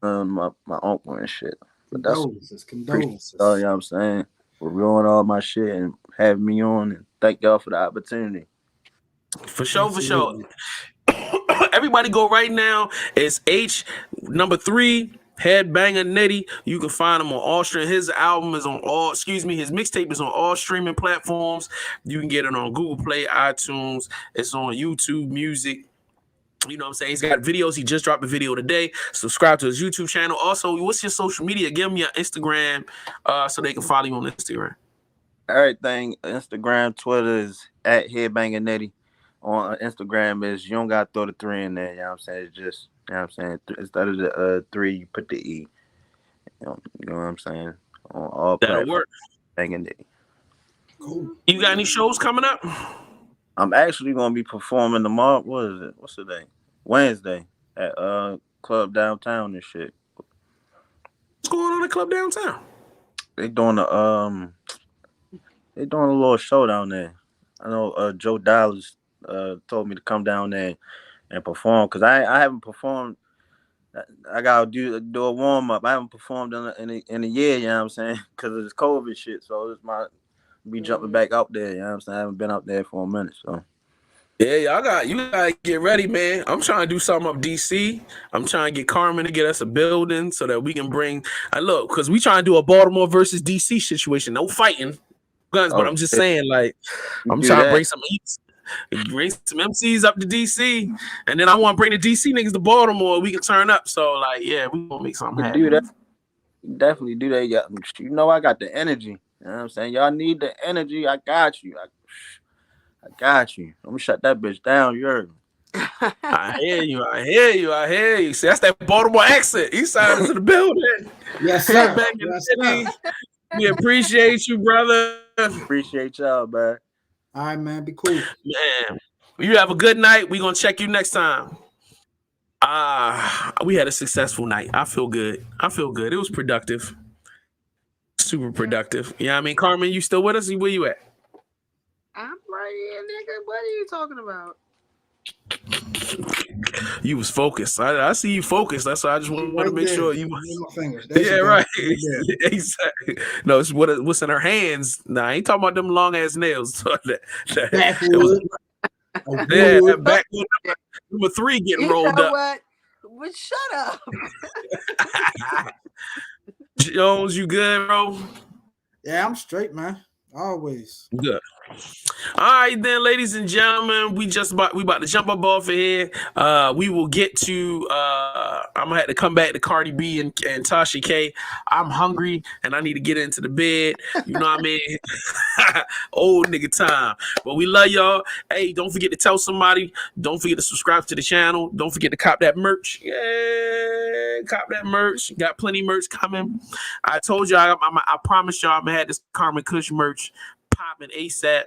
My uncle and shit. But Condolences. you know what I'm saying? For reviewing all my shit and having me on, and thank y'all for the opportunity. For sure. Everybody go right now. It's H3 Headbanger Nitty. You can find him on all streaming. His album is on his mixtape is on all streaming platforms. You can get it on Google Play, iTunes. It's on YouTube Music. You know what I'm saying? He's got videos. He just dropped a video today. Subscribe to his YouTube channel. Also, what's your social media? Give me your Instagram so they can follow you on Instagram. Everything, Instagram, Twitter is at Headbanger Nitty. on Instagram is you don't gotta throw the 3 in there. You know what I'm saying? It's just, you know what I'm saying, instead of the 3, you put the E. You know what I'm saying? On all That'll platforms. work. Banging it. Cool. You got any shows coming up? I'm actually gonna be performing tomorrow. What is it? What's the day? Wednesday at Club Downtown and shit. What's going on at Club Downtown? They doing a little show down there. I know Joe Dallas told me to come down there and perform because I haven't performed. I gotta do a warm up. I haven't performed in a year. You know what I'm saying? Because of this COVID shit. So it's my be jumping back out there. You know what I'm saying? I haven't been out there for a minute. So Yeah, you gotta get ready, man. I'm trying to do something up DC. I'm trying to get Carmen to get us a building so that we can bring. Look, because we trying to do a Baltimore versus DC situation. No fighting guns, but I'm just saying, like, I'm trying to bring some MCs up to DC, and then I want to bring the DC niggas to Baltimore. We can turn up. So, like, yeah, we gonna make something happen. Do that. Definitely do that. You know, I got the energy. You know what I'm saying? Y'all need the energy. I got you. I got you. I'm gonna shut that bitch down. You heard me. I hear you. See, that's that Baltimore accent. East side is in the building. Yes, sir. Back in the city. We appreciate you, brother. Appreciate y'all, man. All right, man. Be cool. Man, you have a good night. We're gonna check you next time. We had a successful night. I feel good. It was productive. Super productive. Yeah, I mean, Carmen, you still with us? Where you at? I'm right here, nigga. What are you talking about? You was focused. I see you focused. That's why I just want to make sure you was. My fingers. Yeah, right. Exactly. No, it's what's in her hands. Nah, I ain't talking about them long ass nails. Backwood. That backwood number 3 getting rolled up. What? Well, shut up. Jones, you good, bro? Yeah, I'm straight, man. Always. Good. All right, then, ladies and gentlemen, we about to jump up off of here. We will get to. I'm gonna have to come back to Cardi B and Tasha K. I'm hungry and I need to get into the bed. You know what I mean? Old nigga time. But we love y'all. Hey, don't forget to tell somebody. Don't forget to subscribe to the channel. Don't forget to cop that merch. Yeah, cop that merch. Got plenty of merch coming. I told y'all. I promised y'all I'm gonna have this Carmen Kush merch popping ASAP.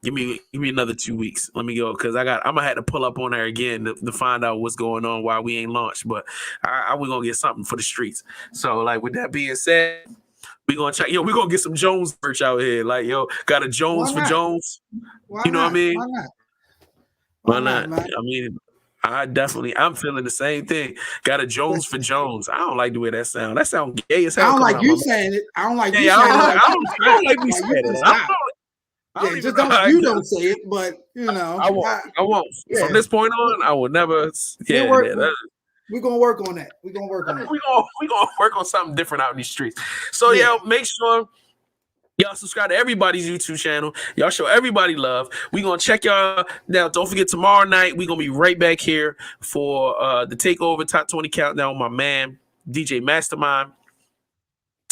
Give me another 2 weeks. Let me go because I'm gonna have to pull up on her again to find out what's going on, why we ain't launched. But we're gonna get something for the streets. So, like, with that being said, we gonna check. We're gonna get some Jones merch out here. Like, got a Jones for Jones. You know what I mean? Why not? Man? I mean, I'm feeling the same thing. Got a Jones for Jones. I don't like the way that sound. That sound gay as hell. I don't like you saying it. I don't like you saying it. I don't like me saying it. Yeah, just don't don't say it, but I won't. Yeah. From this point on, I will never. Yeah, we're gonna work on that. We're gonna work on something different out in these streets. So make sure y'all subscribe to everybody's YouTube channel. Y'all show everybody love. We're going to check y'all. Now, don't forget, tomorrow night, we're going to be right back here for the Takeover Top 20 Countdown with my man, DJ Mastermind.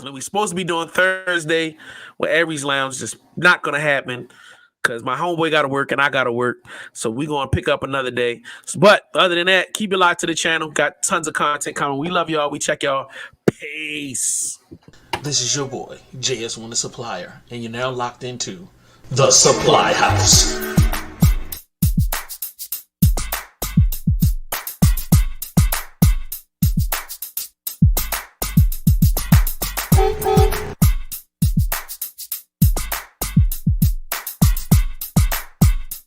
And we're supposed to be doing Thursday with Aries Lounge. Just not going to happen because my homeboy got to work and I got to work. So we're going to pick up another day. But other than that, keep it locked to the channel. Got tons of content coming. We love y'all. We check y'all. Peace. This is your boy, JS1 the Supplier, and you're now locked into The Supply House.